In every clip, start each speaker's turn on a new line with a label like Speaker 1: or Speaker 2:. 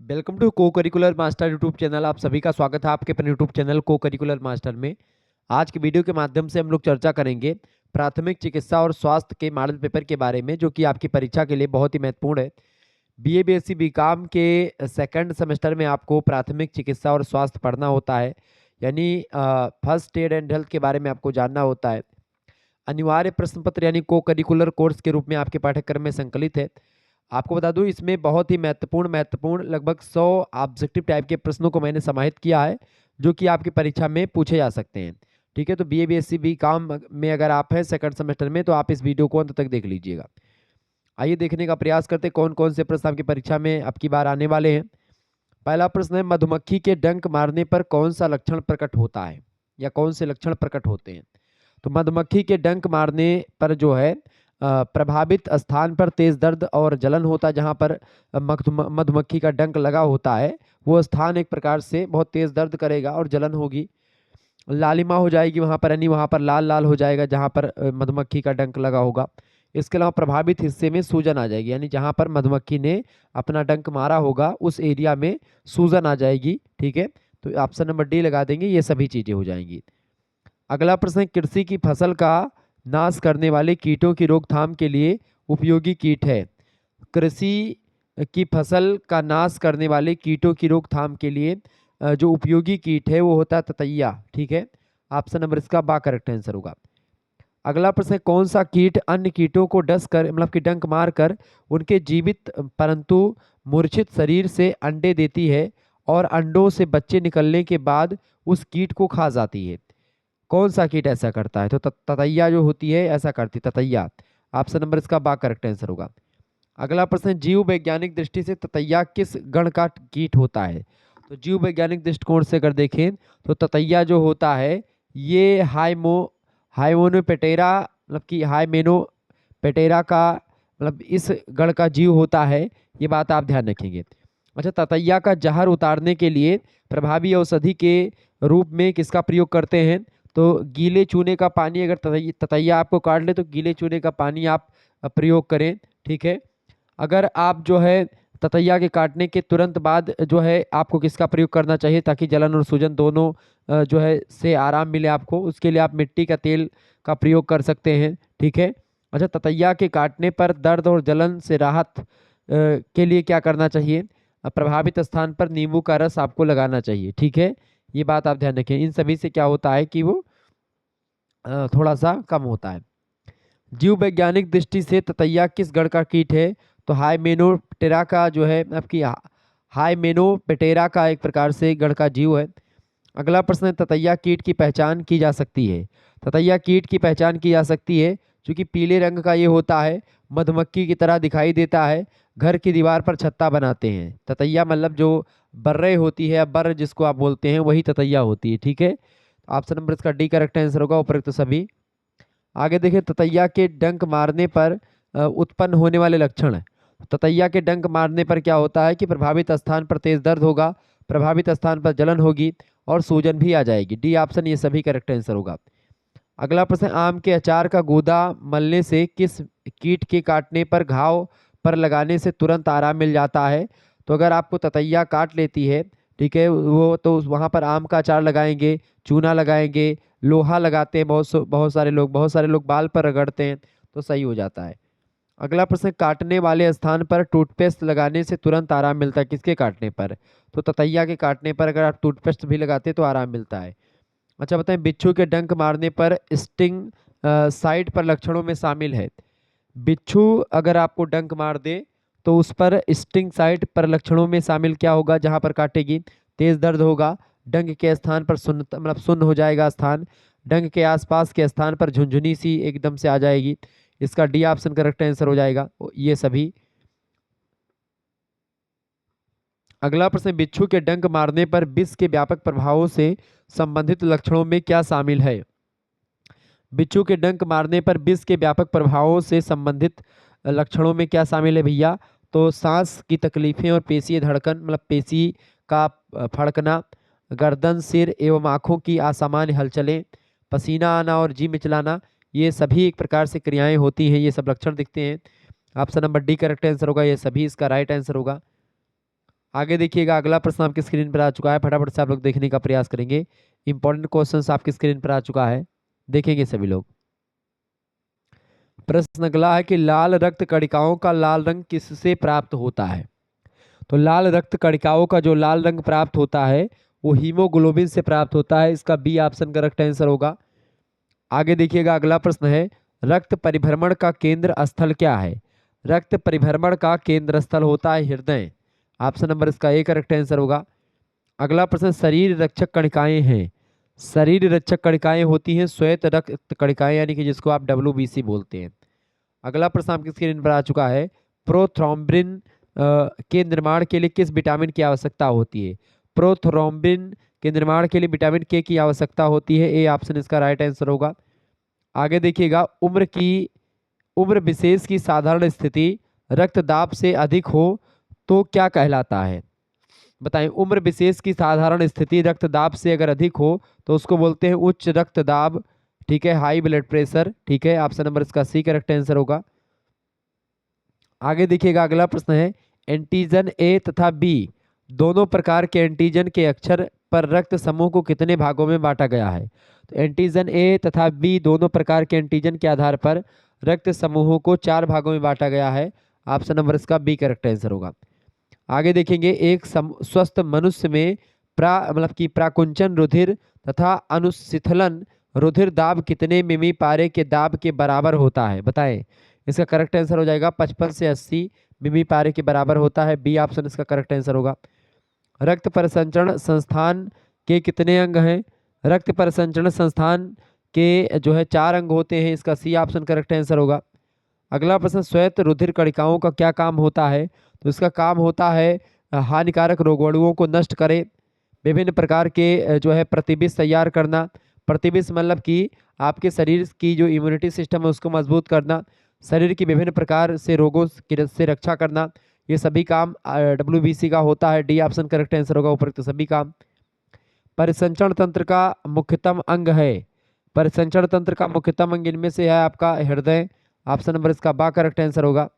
Speaker 1: Welcome to को curricular master YouTube channel. आप सभी का स्वागत है आपके अपने यूट्यूब चैनल को करिकुलर मास्टर में। आज के वीडियो के माध्यम से हम लोग चर्चा करेंगे प्राथमिक चिकित्सा और स्वास्थ्य के मॉडल पेपर के बारे में, जो कि आपकी परीक्षा के लिए बहुत ही महत्वपूर्ण है। बीए बीएससी बीकॉम के सेकंड सेमेस्टर में आपको प्राथमिक चिकित्सा और स्वास्थ्य पढ़ना होता है, यानी फर्स्ट एड एंड हेल्थ के बारे में आपको जानना होता है। अनिवार्य प्रश्न पत्र यानी को करिकुलर कोर्स के रूप में आपके पाठ्यक्रम में संकलित है। आपको बता दूं, इसमें बहुत ही महत्वपूर्ण लगभग 100 ऑब्जेक्टिव टाइप के प्रश्नों को मैंने समाहित किया है, जो कि आपकी परीक्षा में पूछे जा सकते हैं। ठीक है, तो बीए बीएससी बीकॉम में अगर आप हैं सेकंड सेमेस्टर में, तो आप इस वीडियो को अंत तक देख लीजिएगा। आइए देखने का प्रयास करते हैं कौन कौन से प्रश्न आपकी परीक्षा में अब की बार आने वाले हैं। पहला प्रश्न है, मधुमक्खी के डंक मारने पर कौन सा लक्षण प्रकट होता है, या कौन से लक्षण प्रकट होते हैं। तो मधुमक्खी के डंक मारने पर जो है प्रभावित स्थान पर तेज दर्द और जलन होता है। जहाँ पर मधुमक्खी का डंक लगा होता है, वो स्थान एक प्रकार से बहुत तेज दर्द करेगा और जलन होगी, लालिमा हो जाएगी वहाँ पर, यानी वहाँ पर लाल लाल हो जाएगा जहाँ पर मधुमक्खी का डंक लगा होगा। इसके अलावा प्रभावित हिस्से में सूजन आ जाएगी, यानी जहाँ पर मधुमक्खी ने अपना डंक मारा होगा उस एरिया में सूजन आ जाएगी। ठीक है, तो ऑप्शन नंबर डी लगा देंगे, ये सभी चीजें हो जाएंगी। अगला प्रश्न है, कृषि की फसल का नाश करने वाले कीटों की रोकथाम के लिए उपयोगी कीट है। कृषि की फसल का नाश करने वाले कीटों की रोकथाम के लिए जो उपयोगी कीट है वो होता है ततैया। ठीक है, ऑप्शन नंबर इसका बा करेक्ट आंसर होगा। अगला प्रश्न है, कौन सा कीट अन्य कीटों को डस कर मतलब कि डंक मार कर उनके जीवित परंतु मूर्छित शरीर से अंडे देती है और अंडों से बच्चे निकलने के बाद उस कीट को खा जाती है। कौन सा कीट ऐसा करता है? तो ततैया जो होती है ऐसा करती, ततैया। ऑप्शन नंबर इसका बा करेक्ट आंसर होगा। अगला प्रश्न, जीव वैज्ञानिक दृष्टि से ततैया किस गण का कीट होता है। तो जीव वैज्ञानिक दृष्टिकोण से अगर देखें तो ततैया जो होता है ये हाइमोनोपेटेरा मतलब कि हाइमेनोपेटेरा का मतलब इस गण का जीव होता है। ये बात आप ध्यान रखेंगे। अच्छा, ततैया का जहर उतारने के लिए प्रभावी औषधि के रूप में किसका प्रयोग करते हैं। तो गीले चूने का पानी, अगर ततैया आपको काट ले तो गीले चूने का पानी आप प्रयोग करें। ठीक है, अगर आप जो है ततैया के काटने के तुरंत बाद जो है आपको किसका प्रयोग करना चाहिए ताकि जलन और सूजन दोनों जो है से आराम मिले आपको, उसके लिए आप मिट्टी का तेल का प्रयोग कर सकते हैं। ठीक है, अच्छा, ततैया के काटने पर दर्द और जलन से राहत के लिए क्या करना चाहिए। प्रभावित स्थान पर नींबू का रस आपको लगाना चाहिए। ठीक है, ये बात आप ध्यान रखें। इन सभी से क्या होता है कि वो थोड़ा सा कम होता है। जीव वैज्ञानिक दृष्टि से ततैया किस गण का कीट है। तो हाइमेनोप्टेरा का जो है आपकी हाइमेनोप्टेरा का एक प्रकार से गण का जीव है। अगला प्रश्न है, ततैया कीट की पहचान की जा सकती है। ततैया कीट की पहचान की जा सकती है क्योंकि पीले रंग का ये होता है, मधुमक्खी की तरह दिखाई देता है, घर की दीवार पर छत्ता बनाते हैं। ततैया मतलब जो बर्रे होती है, बर्र जिसको आप बोलते हैं, वही ततैया होती है। ठीक है, ऑप्शन नंबर इसका डी करेक्ट आंसर होगा, उपरोक्त सभी। आगे देखिए, ततैया के डंक मारने पर उत्पन्न होने वाले लक्षण है। ततैया के डंक मारने पर क्या होता है कि प्रभावित स्थान पर तेज दर्द होगा, प्रभावित स्थान पर जलन होगी और सूजन भी आ जाएगी। डी ऑप्शन ये सभी करेक्ट आंसर होगा। अगला प्रश्न, आम के अचार का गूदा मलने से किस कीट के काटने पर घाव पर लगाने से तुरंत आराम मिल जाता है। तो अगर आपको ततैया काट लेती है, ठीक है, वो तो वहाँ पर आम का अचार लगाएंगे, चूना लगाएंगे, लोहा लगाते हैं, बहुत सारे लोग बाल पर रगड़ते हैं, तो सही हो जाता है। अगला प्रश्न, काटने वाले स्थान पर टूथपेस्ट लगाने से तुरंत आराम मिलता है। किसके काटने पर? तो ततैया के काटने पर अगर आप टूथपेस्ट भी लगाते हैं तो आराम मिलता है। अच्छा बताएं, बिच्छू के डंक मारने पर स्टिंग साइट पर लक्षणों में शामिल है। बिच्छू अगर आपको डंक मार दे तो उस पर स्टिंग साइट पर लक्षणों में शामिल क्या होगा? जहां पर काटेगी तेज दर्द होगा, डंक के स्थान पर सुन्न मतलब सुन्न हो जाएगा स्थान, डंक के आसपास के स्थान पर झुंझुनी सी एकदम से आ जाएगी। इसका डी ऑप्शन करेक्ट आंसर हो जाएगा ये सभी। अगला प्रश्न, बिच्छू के डंक मारने पर विष के व्यापक प्रभावों से संबंधित लक्षणों में क्या शामिल है। बिच्छू के डंक मारने पर विष के व्यापक प्रभावों से संबंधित लक्षणों में क्या शामिल है भैया? तो सांस की तकलीफें और पेशीय धड़कन मतलब पेशी का फड़कना, गर्दन, सिर एवं आँखों की असामान्य हलचलें, पसीना आना और जी मिचलाना, ये सभी एक प्रकार से क्रियाएं होती हैं, ये सब लक्षण दिखते हैं। Option number D correct answer होगा, ये सभी इसका राइट आंसर होगा। आगे देखिएगा, अगला प्रश्न आपकी स्क्रीन पर आ चुका है, फटाफट से आप लोग देखने का प्रयास करेंगे। इंपॉर्टेंट क्वेश्चन आपकी स्क्रीन पर आ चुका है, देखेंगे सभी लोग। प्रश्न अगला है कि लाल रक्त कणिकाओं का लाल रंग किससे प्राप्त होता है? तो लाल रक्त कणिकाओं का जो लाल रंग प्राप्त होता है वो हीमोग्लोबिन से प्राप्त होता है। इसका बी ऑप्शन करेक्ट आंसर होगा। आगे देखिएगा, अगला प्रश्न है, रक्त परिभ्रमण का केंद्र स्थल क्या है? रक्त परिभ्रमण का केंद्र स्थल होता है हृदय। ऑप्शन नंबर इसका ए करेक्ट आंसर होगा। अगला प्रश्न, शरीर रक्षक कणिकाएं हैं। शरीर रक्षक कणिकाएं होती हैं श्वेत रक्त कणिकाएं, यानी कि जिसको आप WBC बोलते हैं। अगला प्रश्न आपकी स्क्रीन पर आ चुका है, प्रोथ्रोम्बिन के निर्माण के लिए किस विटामिन की आवश्यकता होती है? प्रोथ्रोम्बिन के निर्माण के लिए विटामिन के की आवश्यकता होती है। ए ऑप्शन इसका राइट आंसर होगा। आगे देखिएगा, उम्र विशेष की साधारण स्थिति रक्तदाब से अधिक हो तो क्या कहलाता है? बताएं, उम्र विशेष की साधारण स्थिति रक्तदाब से अगर अधिक हो तो उसको बोलते हैं उच्च रक्तदाब, ठीक है, हाई ब्लड प्रेशर, ठीक है। ऑप्शन नंबर इसका सी करेक्ट आंसर होगा। आगे देखिएगा, अगला प्रश्न है, एंटीजन ए तथा बी दोनों प्रकार के एंटीजन के अक्षर पर रक्त समूह को कितने भागों में बांटा गया है? तो एंटीजन ए तथा बी दोनों प्रकार के एंटीजन के आधार पर रक्त समूहों को 4 भागों में बांटा गया है। ऑप्शन नंबर इसका बी करेक्ट आंसर होगा। आगे देखेंगे, एक स्वस्थ मनुष्य में मतलब कि प्राकुंचन रुधिर तथा अनुशिथलन रुधिर दाब कितने मिमी पारे के दाब के बराबर होता है? बताएं, इसका करेक्ट आंसर हो जाएगा 55 से 80 मिमी पारे के बराबर होता है। बी ऑप्शन इसका करेक्ट आंसर होगा। रक्त परिसंचरण संस्थान के कितने अंग हैं? रक्त परिसंचरण संस्थान के जो है 4 अंग होते हैं। इसका सी ऑप्शन करेक्ट आंसर होगा। अगला प्रश्न, श्वेत रुधिर कणिकाओं का क्या काम होता है? तो इसका काम होता है हानिकारक रोगाणुओं को नष्ट करे, विभिन्न प्रकार के जो है प्रतिविष तैयार करना। प्रतिविष मतलब कि आपके शरीर की जो इम्यूनिटी सिस्टम है उसको मजबूत करना, शरीर की विभिन्न प्रकार से रोगों से रक्षा करना, ये सभी काम WBC का होता है। डी ऑप्शन करेक्ट आंसर होगा उपरोक्त सभी काम। परिसंचरण तंत्र का मुख्यतम अंग है। परिसंचरण तंत्र का मुख्यतम अंग इनमें से है आपका हृदय। ऑप्शन नंबर इसका बा करेक्ट आंसर होगा।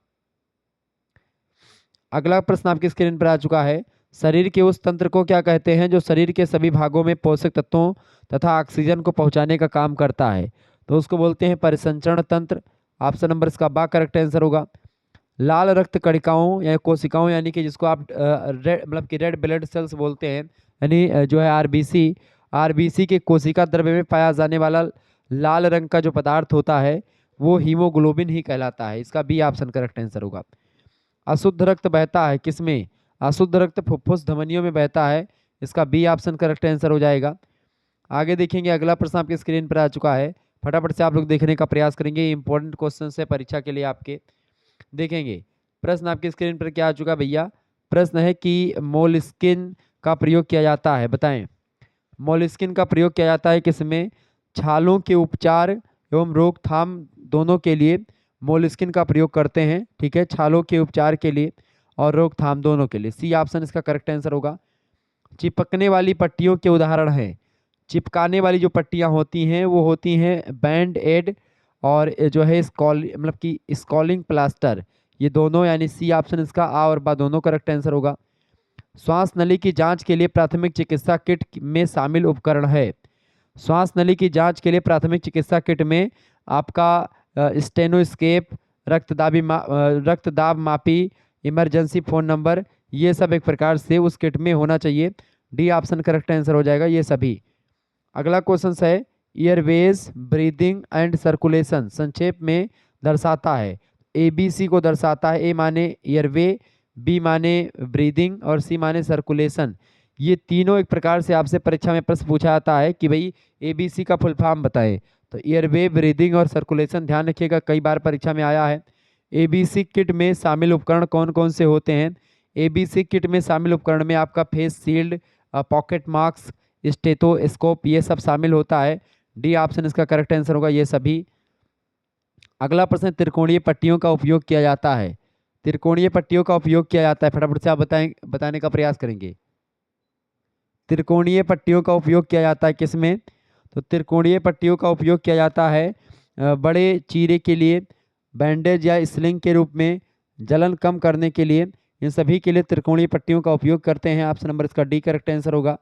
Speaker 1: अगला प्रश्न आपकी स्क्रीन पर आ चुका है, शरीर के उस तंत्र को क्या कहते हैं जो शरीर के सभी भागों में पोषक तत्वों तथा ऑक्सीजन को पहुंचाने का काम करता है? तो उसको बोलते हैं परिसंचरण तंत्र। ऑप्शन नंबर इसका बा करेक्ट आंसर होगा। लाल रक्त कणिकाओं या कोशिकाओं, यानी कि जिसको आप मतलब कि रेड ब्लड सेल्स बोलते हैं, यानी जो है आरबीसी के कोशिका द्रव्य में पाया जाने वाला लाल रंग का जो पदार्थ होता है वो हीमोग्लोबिन ही कहलाता है। इसका बी ऑप्शन करेक्ट आंसर होगा। अशुद्ध रक्त बहता है किसमें? अशुद्ध रक्त फुफ्फुस धमनियों में बहता है। इसका बी ऑप्शन करेक्ट आंसर हो जाएगा। आगे देखेंगे, अगला प्रश्न आपकी स्क्रीन पर आ चुका है, फटाफट से आप लोग देखने का प्रयास करेंगे। इंपॉर्टेंट क्वेश्चन है परीक्षा के लिए आपके, देखेंगे। प्रश्न आपकी स्क्रीन पर क्या आ चुका भैया? प्रश्न है कि मोलस्किन का प्रयोग किया जाता है, बताएं। मोलस्किन का प्रयोग किया जाता है किसमें? छालों के उपचार एवं रोकथाम दोनों के लिए मोलस्किन का प्रयोग करते हैं, ठीक है, छालों के उपचार के लिए और रोकथाम दोनों के लिए। सी ऑप्शन इसका करेक्ट आंसर होगा। चिपकने वाली पट्टियों के उदाहरण हैं। चिपकाने वाली जो पट्टियां होती हैं वो होती हैं बैंड एड और जो है मतलब कि स्कॉलिंग प्लास्टर, ये दोनों, यानी सी ऑप्शन इसका आ और बा दोनों करेक्ट आंसर होगा। श्वास नली की जांच के लिए प्राथमिक चिकित्सा किट में शामिल उपकरण है। श्वास नली की जांच के लिए प्राथमिक चिकित्सा किट में आपका स्टेनोस्केप, रक्तदाब मापी, इमरजेंसी फ़ोन नंबर, ये सब एक प्रकार से उस किट में होना चाहिए। डी ऑप्शन करेक्ट आंसर हो जाएगा ये सभी। अगला क्वेश्चन है, एयरवेज ब्रीदिंग एंड सर्कुलेशन संक्षेप में दर्शाता है। ABC को दर्शाता है। ए माने एयरवे, बी माने ब्रीदिंग और सी माने सर्कुलेशन। ये तीनों एक प्रकार से आपसे परीक्षा में प्रश्न पूछा जाता है कि भाई ABC का फुल फॉर्म बताएं। तो एयरवे, ब्रीदिंग और सर्कुलेशन ध्यान रखिएगा, कई बार परीक्षा में आया है। ABC किट में शामिल उपकरण कौन कौन से होते हैं? ABC किट में शामिल उपकरण में आपका face shield, pocket mask, stethoscope, ये सब शामिल होता है। डी ऑप्शन इसका करेक्ट आंसर होगा ये सभी। अगला प्रश्न, त्रिकोणीय पट्टियों का उपयोग किया जाता है। त्रिकोणीय पट्टियों का उपयोग किया जाता है, फटाफट से आप बताने का प्रयास करेंगे। त्रिकोणीय पट्टियों का उपयोग किया जाता है किसमें? तो त्रिकोणीय पट्टियों का उपयोग किया जाता है बड़े चीरे के लिए, बैंडेज या स्लिंग के रूप में, जलन कम करने के लिए इन सभी के लिए त्रिकोणीय पट्टियों का उपयोग करते हैं। ऑप्शन नंबर इसका डी करेक्ट आंसर होगा।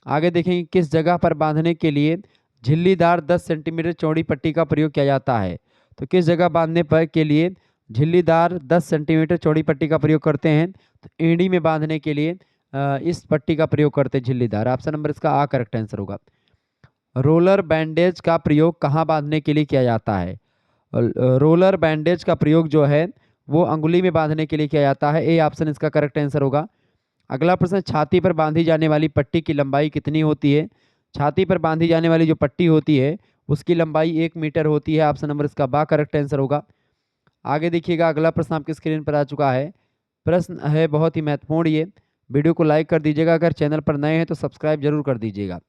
Speaker 1: आगे देखेंगे किस जगह पर बांधने के लिए झिल्लीदार 10 सेंटीमीटर चौड़ी पट्टी का प्रयोग किया जाता है। तो किस जगह बांधने पर के लिए झिल्लीदार 10 सेंटीमीटर चौड़ी पट्टी का प्रयोग करते हैं। तो एड़ी में बांधने के लिए इस पट्टी का प्रयोग करते हैं झिल्लीदार। ऑप्शन नंबर इसका आ करेक्ट आंसर होगा। रोलर बैंडेज का प्रयोग कहाँ बांधने के लिए किया जाता है। रोलर बैंडेज का प्रयोग जो है वो अंगुली में बांधने के लिए किया जाता है। ए ऑप्शन इसका करेक्ट आंसर होगा। अगला प्रश्न, छाती पर बांधी जाने वाली पट्टी की लंबाई कितनी होती है। छाती पर बांधी जाने वाली जो पट्टी होती है उसकी लंबाई 1 मीटर होती है। ऑप्शन नंबर इसका बा करेक्ट आंसर होगा। आगे देखिएगा अगला प्रश्न आपकी स्क्रीन पर आ चुका है। प्रश्न है बहुत ही महत्वपूर्ण, ये वीडियो को लाइक कर दीजिएगा, अगर चैनल पर नए हैं तो सब्सक्राइब जरूर कर दीजिएगा।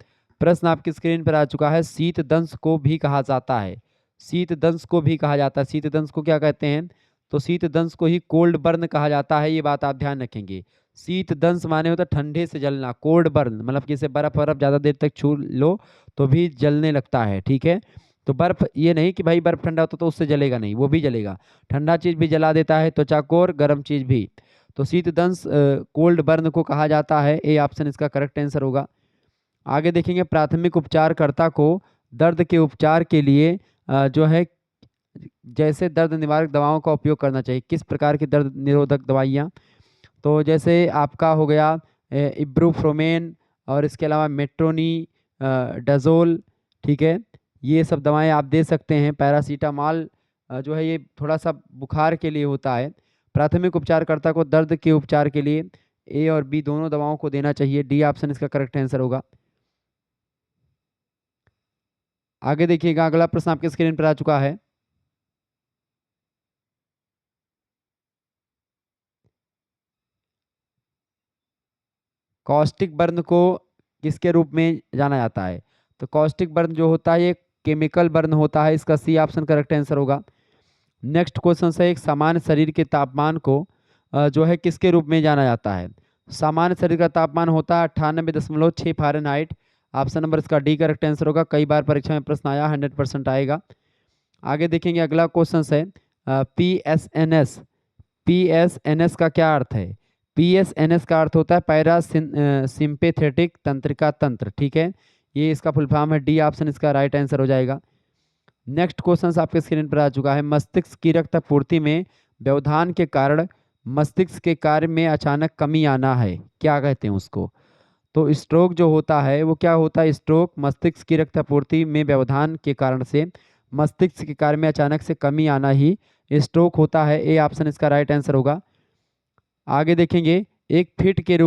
Speaker 1: प्रश्न आपकी स्क्रीन पर आ चुका है। शीत दंश को भी कहा जाता है। शीत दंश को भी कहा जाता है। शीत दंश को क्या कहते हैं। तो शीत दंश को ही कोल्ड बर्न कहा जाता है। ये बात आप ध्यान रखेंगे। शीत दंश माने होता है ठंडे से जलना। कोल्ड बर्न मतलब कि बर्फ बर्फ ज़्यादा देर तक छू लो तो भी जलने लगता है। ठीक है, तो बर्फ ये नहीं कि भाई बर्फ ठंडा होता तो उससे जलेगा नहीं, वो भी जलेगा। ठंडा चीज़ भी जला देता है, त्वचा को, और गर्म चीज़ भी। तो शीत दंश कोल्ड बर्न को कहा जाता है। ए ऑप्शन इसका करेक्ट आंसर होगा। आगे देखेंगे प्राथमिक उपचारकर्ता को दर्द के उपचार के लिए जो है जैसे दर्द निवारक दवाओं का उपयोग करना चाहिए। किस प्रकार की दर्द निरोधक दवाइयाँ। तो जैसे आपका हो गया इब्रूफ्रोमेन, और इसके अलावा मेट्रोनी डजोल। ठीक है, ये सब दवाएं आप दे सकते हैं। पैरासीटामॉल जो है ये थोड़ा सा बुखार के लिए होता है। प्राथमिक उपचारकर्ता को दर्द के उपचार के लिए ए और बी दोनों दवाओं को देना चाहिए। डी ऑप्शन इसका करेक्ट आंसर होगा। आगे देखिएगा अगला प्रश्न आपके स्क्रीन पर आ चुका है। कॉस्टिक बर्न को किसके रूप में जाना जाता है। तो कॉस्टिक बर्न जो होता है ये केमिकल बर्न होता है। इसका सी ऑप्शन करेक्ट आंसर होगा। नेक्स्ट क्वेश्चन से, एक सामान्य शरीर के तापमान को जो है किसके रूप में जाना जाता है। सामान्य शरीर का तापमान होता है 98.6 फ़ारेनहाइट। ऑप्शन नंबर इसका डी करेक्ट आंसर होगा। कई बार परीक्षा में प्रश्न आया, 100% आएगा। आगे देखेंगे अगला क्वेश्चन है PSNS। PSNS का क्या अर्थ है। PSNS का अर्थ होता है पैरा सिंपेथेटिक तंत्रिका तंत्र। ठीक है, ये इसका फुल फॉर्म है। डी ऑप्शन इसका राइट आंसर हो जाएगा। नेक्स्ट क्वेश्चन आपके स्क्रीन पर आ चुका है। मस्तिष्क की रक्त आपूर्ति में व्यवधान के कारण मस्तिष्क के कार्य में अचानक कमी आना है, क्या कहते हैं उसको। तो स्ट्रोक जो होता है वो क्या होता है। स्ट्रोक मस्तिष्क की रक्त आपूर्ति में व्यवधान के कारण से मस्तिष्क के कार्य में अचानक से कमी आना ही स्ट्रोक होता है। ए ऑप्शन इसका राइट आंसर होगा। आगे देखेंगे एक फिट के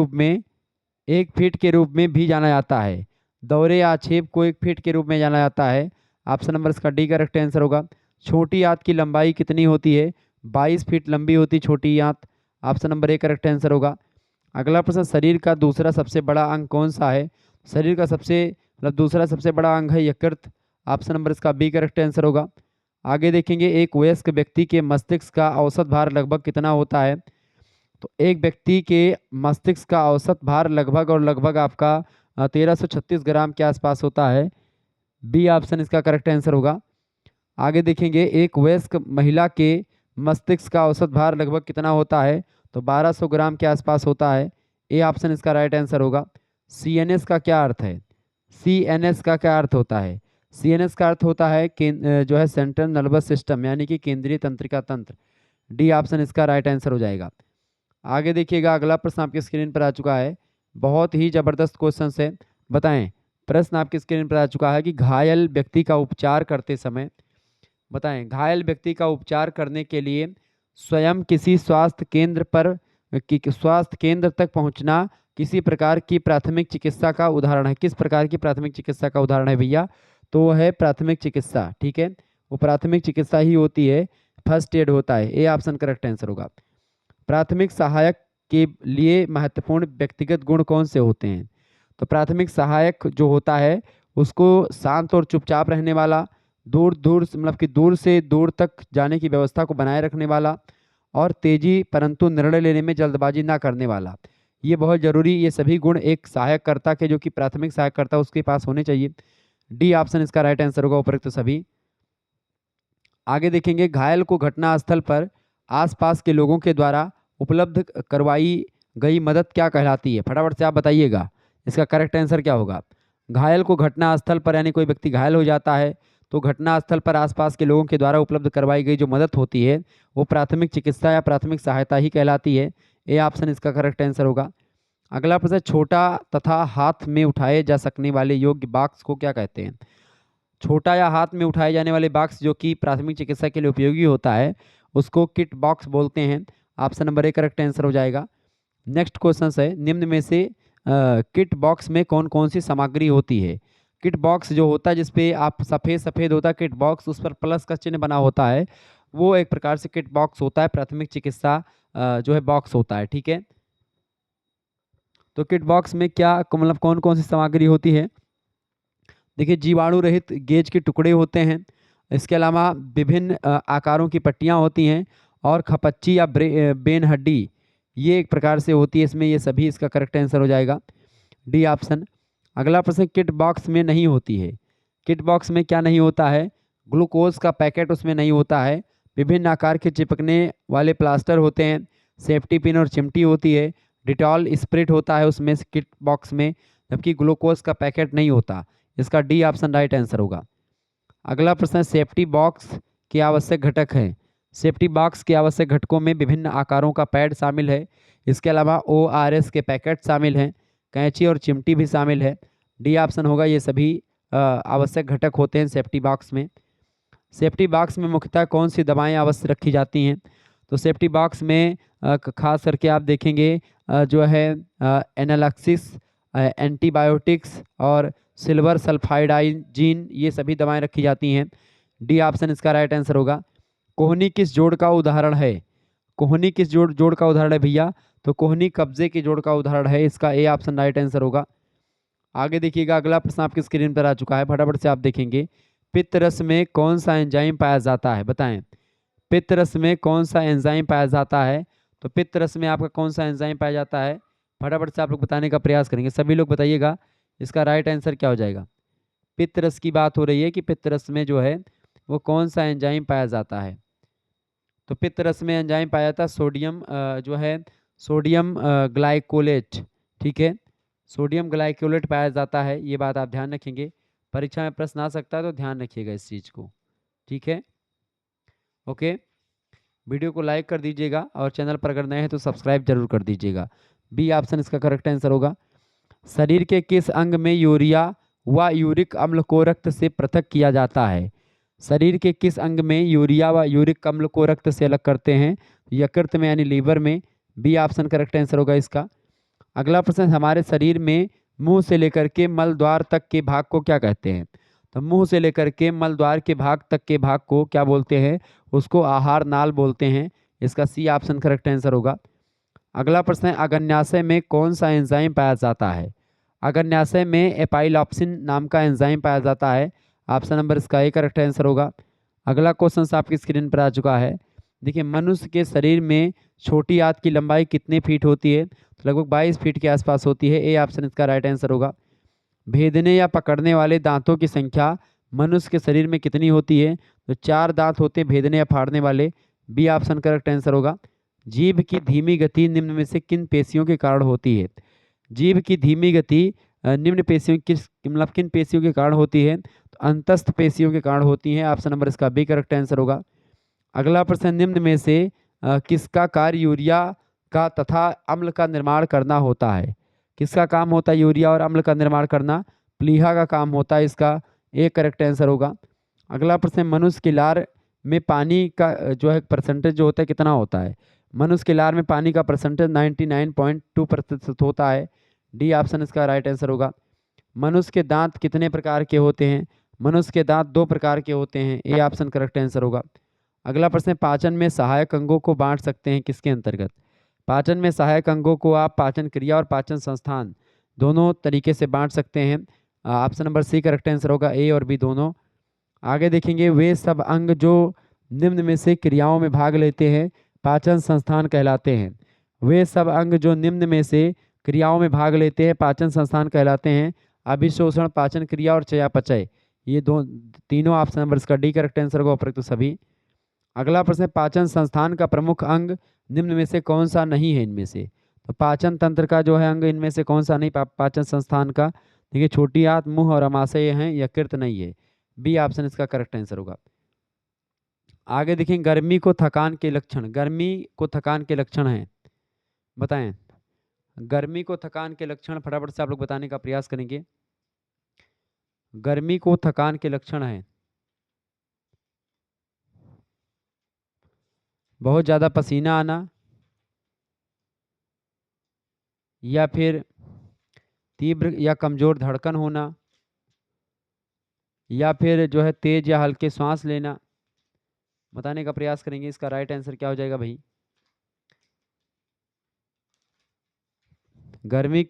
Speaker 1: रूप में भी जाना जाता है। दौरे या छेप को एक फिट के रूप में जाना जाता है। ऑप्शन नंबर इसका डी करेक्ट आंसर होगा। छोटी आंत की लंबाई कितनी होती है। 22 फीट लंबी होती छोटी आंत। Option number A correct answer होगा। अगला प्रश्न, शरीर का दूसरा सबसे बड़ा अंग कौन सा है। शरीर का दूसरा सबसे बड़ा अंग है यकृत। ऑप्शन नंबर इसका बी करेक्ट आंसर होगा। आगे देखेंगे एक वयस्क व्यक्ति के मस्तिष्क का औसत भार लगभग कितना होता है। तो एक व्यक्ति के मस्तिष्क का औसत भार लगभग आपका 1336 ग्राम के आसपास होता है। बी ऑप्शन इसका करेक्ट आंसर होगा। आगे देखेंगे एक वयस्क महिला के मस्तिष्क का औसत भार लगभग कितना होता है। तो 1200 ग्राम के आसपास होता है। ए ऑप्शन इसका राइट आंसर होगा। CNS का क्या अर्थ है। CNS का क्या अर्थ होता है। CNS का अर्थ होता है जो है सेंट्रल नर्वस सिस्टम, यानी कि केंद्रीय तंत्रिका तंत्र। डी ऑप्शन इसका राइट आंसर हो जाएगा। आगे देखिएगा अगला प्रश्न आपकी स्क्रीन पर आ चुका है। बहुत ही जबरदस्त क्वेश्चन है। बताएं, प्रश्न आपकी स्क्रीन पर आ चुका है कि घायल व्यक्ति का उपचार करते समय, बताएं घायल व्यक्ति का उपचार करने के लिए स्वयं किसी स्वास्थ्य केंद्र तक पहुंचना किसी प्रकार की प्राथमिक चिकित्सा का उदाहरण है। किस प्रकार की प्राथमिक चिकित्सा का उदाहरण है भैया। तो वो है प्राथमिक चिकित्सा। ठीक है, वो प्राथमिक चिकित्सा ही होती है, फर्स्ट एड होता है। ए ऑप्शन करेक्ट आंसर होगा। प्राथमिक सहायक के लिए महत्वपूर्ण व्यक्तिगत गुण कौन से होते हैं। तो प्राथमिक सहायक जो होता है उसको शांत और चुपचाप रहने वाला, दूर से दूर तक जाने की व्यवस्था को बनाए रखने वाला, और तेजी परंतु निर्णय लेने में जल्दबाजी ना करने वाला। ये बहुत जरूरी, ये सभी गुण एक सहायककर्ता के, जो कि प्राथमिक सहायककर्ता उसके पास होने चाहिए। डी ऑप्शन इसका राइट आंसर होगा उपरोक्त सभी। आगे देखेंगे घायल को घटना स्थल पर आसपास के लोगों के द्वारा उपलब्ध करवाई गई मदद क्या कहलाती है? फटाफट से आप बताइएगा, इसका करेक्ट आंसर क्या होगा? घायल को घटना स्थल पर, यानी कोई व्यक्ति घायल हो जाता है तो घटना स्थल पर आसपास के लोगों के द्वारा उपलब्ध करवाई गई जो मदद होती है वो प्राथमिक चिकित्सा या प्राथमिक सहायता ही कहलाती है। ए ऑप्शन इसका करेक्ट आंसर होगा। अगला प्रश्न, छोटा तथा हाथ में उठाए जा सकने वाले योग्य बॉक्स को क्या कहते हैं? छोटा या हाथ में उठाए जाने वाले बॉक्स जो कि प्राथमिक चिकित्सा के लिए उपयोगी होता है उसको किट बॉक्स बोलते हैं। Option number A correct answer हो जाएगा। नेक्स्ट क्वेश्चन है, निम्न में से किट बॉक्स में कौन कौन सी सामग्री होती है? किट बॉक्स जो होता है जिसपे आप सफ़ेद सफ़ेद होता है किट बॉक्स, उस पर प्लस का चिन्ह बना होता है, वो एक प्रकार से किट बॉक्स होता है, प्राथमिक चिकित्सा जो है बॉक्स होता है। ठीक है, तो किट बॉक्स में क्या मतलब कौन कौन सी सामग्री होती है? देखिए, जीवाणु रहित गेज के टुकड़े होते हैं, इसके अलावा विभिन्न आकारों की पट्टियाँ होती हैं और खपच्ची या बेन हड्डी ये एक प्रकार से होती है इसमें, ये सभी इसका करेक्ट आंसर हो जाएगा, डी ऑप्शन। अगला प्रश्न, किट बॉक्स में नहीं होती है। किट बॉक्स में क्या नहीं होता है? ग्लूकोज का पैकेट उसमें नहीं होता है, विभिन्न आकार के चिपकने वाले प्लास्टर होते हैं, सेफ्टी पिन और चिमटी होती है, डिटॉल स्प्रिट होता है उसमें किट बॉक्स में, जबकि ग्लूकोज का पैकेट नहीं होता। इसका डी ऑप्शन राइट आंसर होगा। अगला प्रश्न, सेफ्टी बॉक्स के आवश्यक घटक हैं। सेफ्टी बॉक्स के आवश्यक घटकों में विभिन्न आकारों का पैड शामिल है, इसके अलावा ORS के पैकेट शामिल हैं, कैंची और चिमटी भी शामिल है। डी ऑप्शन होगा, ये सभी आवश्यक घटक होते हैं सेफ्टी बॉक्स में। सेफ्टी बॉक्स में मुख्यतः कौन सी दवाएं अवश्य रखी जाती हैं? तो सेफ्टी बॉक्स में खास करके आप देखेंगे जो है एनालॉक्सिस, एंटीबायोटिक्स और सिल्वर सल्फाइडाइजीन ये सभी दवाएं रखी जाती हैं। डी ऑप्शन इसका राइट आंसर होगा। कोहनी किस जोड़ का उदाहरण है? कोहनी किस जोड़ का उदाहरण है भैया? तो कोहनी कब्जे के जोड़ का उदाहरण है, इसका ए ऑप्शन राइट आंसर होगा। आगे देखिएगा, अगला प्रश्न आपकी स्क्रीन पर आ चुका है, फटाफट से आप देखेंगे। पित्त रस में कौन सा एंजाइम पाया जाता है? बताएं, पित्त रस में कौन सा एंजाइम पाया जाता है? तो पित्त रस में आपका कौन सा एंजाइम पाया जाता है? फटाफट से आप लोग बताने का प्रयास करेंगे, सभी लोग बताइएगा इसका राइट आंसर क्या हो जाएगा। पित्त रस की बात हो रही है कि पित्त रस में जो है वो कौन सा एंजाइम पाया जाता है? तो पित्त रस में एंजाइम पाया जाता है सोडियम जो है सोडियम ग्लाइकोलेट। ठीक है, सोडियम ग्लाइकोलेट पाया जाता है, ये बात आप ध्यान रखेंगे, परीक्षा में प्रश्न आ सकता है तो ध्यान रखिएगा इस चीज़ को। ठीक है, ओके, वीडियो को लाइक कर दीजिएगा और चैनल पर अगर नए हैं तो सब्सक्राइब जरूर कर दीजिएगा। बी ऑप्शन इसका करेक्ट आंसर होगा। शरीर के किस अंग में यूरिया व यूरिक अम्ल को रक्त से पृथक किया जाता है? शरीर के किस अंग में यूरिया व यूरिक अम्ल को रक्त से अलग करते हैं? यकृत में यानी लीवर में। बी ऑप्शन करेक्ट आंसर होगा इसका। अगला प्रश्न, हमारे शरीर में मुंह से लेकर के मल द्वार तक के भाग को क्या कहते हैं? तो मुंह से लेकर के मल द्वार के भाग तक के भाग को क्या बोलते हैं? उसको आहार नाल बोलते हैं, इसका सी ऑप्शन करेक्ट आंसर होगा। अगला प्रश्न है, अग्न्याशय में कौन सा एंजाइम पाया जाता है? अग्न्याशय में एपाइलॉप्सिन नाम का एंजाइम पाया जाता है, ऑप्शन नंबर इसका ए करेक्ट आंसर होगा। अगला क्वेश्चन आपकी स्क्रीन पर आ चुका है, देखिए, मनुष्य के शरीर में छोटी आंत की लंबाई कितने फीट होती है? तो लगभग 22 फीट के आसपास होती है, ए ऑप्शन इसका राइट आंसर होगा। भेदने या पकड़ने वाले दांतों की संख्या मनुष्य के शरीर में कितनी होती है? तो 4 दांत होते हैं भेदने या फाड़ने वाले, बी ऑप्शन करेक्ट आंसर होगा। जीभ की धीमी गति निम्न में से किन पेशियों के कारण होती है? जीभ की धीमी गति निम्न पेशियों मतलब किन पेशियों के कारण होती है? तो अंतस्थ पेशियों के कारण होती है, ऑप्शन नंबर इसका बी करेक्ट आंसर होगा। अगला प्रश्न, निम्न में से किसका कार्य यूरिया का तथा अम्ल का निर्माण करना होता है? किसका काम होता है यूरिया और अम्ल का निर्माण करना? प्लीहा का काम होता है, इसका ए करेक्ट आंसर होगा। अगला प्रश्न, मनुष्य की लार में पानी का जो है परसेंटेज जो होता है कितना होता है? मनुष्य के लार में पानी का परसेंटेज 99.2% होता है, डी ऑप्शन इसका राइट आंसर होगा। मनुष्य के दांत कितने प्रकार के होते हैं? मनुष्य के दांत 2 प्रकार के होते हैं, ए ऑप्शन करेक्ट आंसर होगा। अगला प्रश्न, पाचन में सहायक अंगों को बांट सकते हैं किसके अंतर्गत? पाचन में सहायक अंगों को आप पाचन क्रिया और पाचन संस्थान दोनों तरीके से बांट सकते हैं, option number C correct answer होगा, ए और बी दोनों। आगे देखेंगे, वे सब अंग जो निम्न में से क्रियाओं में भाग लेते हैं पाचन संस्थान कहलाते हैं। वे सब अंग जो निम्न में से क्रियाओं में भाग लेते हैं पाचन संस्थान कहलाते हैं, अभिशोषण, पाचन क्रिया और चयापचय, ये तीनों ऑप्शन नंबर इसका डी करेक्ट आंसर होगा, उपरोक्त सभी। अगला प्रश्न है, पाचन संस्थान का प्रमुख अंग निम्न में से कौन सा नहीं है इनमें से? तो पाचन तंत्र का जो है अंग इनमें से कौन सा नहीं पाचन संस्थान का? देखिए, छोटी आंत, मुंह और अमाशय हैं, यकृत नहीं है। बी ऑप्शन इसका करेक्ट आंसर होगा। आगे देखें, गर्मी को थकान के लक्षण, गर्मी को थकान के लक्षण हैं, बताएं। गर्मी को थकान के लक्षण फटाफट से आप लोग बताने का प्रयास करेंगे। गर्मी को थकान के लक्षण हैं, बहुत ज़्यादा पसीना आना, या फिर तीव्र या कमज़ोर धड़कन होना, या फिर जो है तेज या हल्के श्वास लेना। बताने का प्रयास करेंगे। इसका राइट आंसर क्या हो जाएगा भाई? गर्मी,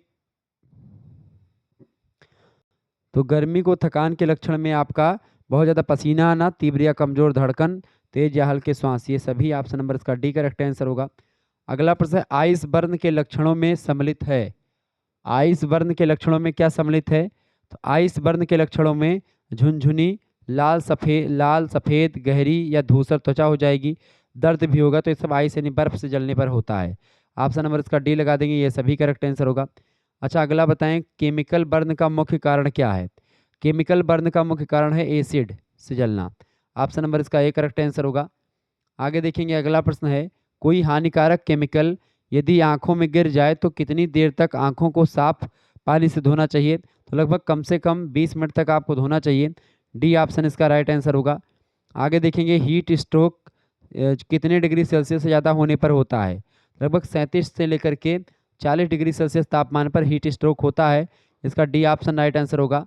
Speaker 1: तो गर्मी को थकान के लक्षण में आपका बहुत ज़्यादा पसीना आना, तीव्र या कमज़ोर धड़कन, तेज या हल्के श्वास, ये सभी ऑप्शन नंबर इसका डी करेक्ट आंसर होगा। अगला प्रश्न है, आइस बर्न के लक्षणों में सम्मिलित है। आइस बर्न के लक्षणों में क्या सम्मिलित है? तो आइस बर्न के लक्षणों में झुनझुनी, लाल सफ़ेद गहरी या धूसर त्वचा हो जाएगी, दर्द भी होगा। तो ये सब आइस यानी बर्फ से जलने पर होता है। ऑप्शन नंबर इसका डी लगा देंगे, ये सभी करेक्ट आंसर होगा। अच्छा, अगला बताएं, केमिकल बर्न का मुख्य कारण क्या है? केमिकल बर्न का मुख्य कारण है एसिड से जलना। ऑप्शन नंबर इसका ए करेक्ट आंसर होगा। आगे देखेंगे, अगला प्रश्न है, कोई हानिकारक केमिकल यदि आंखों में गिर जाए तो कितनी देर तक आंखों को साफ पानी से धोना चाहिए? तो लगभग कम से कम 20 मिनट तक आपको धोना चाहिए। डी ऑप्शन इसका राइट आंसर होगा। आगे देखेंगे, हीट स्ट्रोक कितने डिग्री सेल्सियस से ज़्यादा होने पर होता है? लगभग 37 से लेकर के 40 डिग्री सेल्सियस तापमान पर हीट स्ट्रोक होता है। इसका डी ऑप्शन राइट आंसर होगा।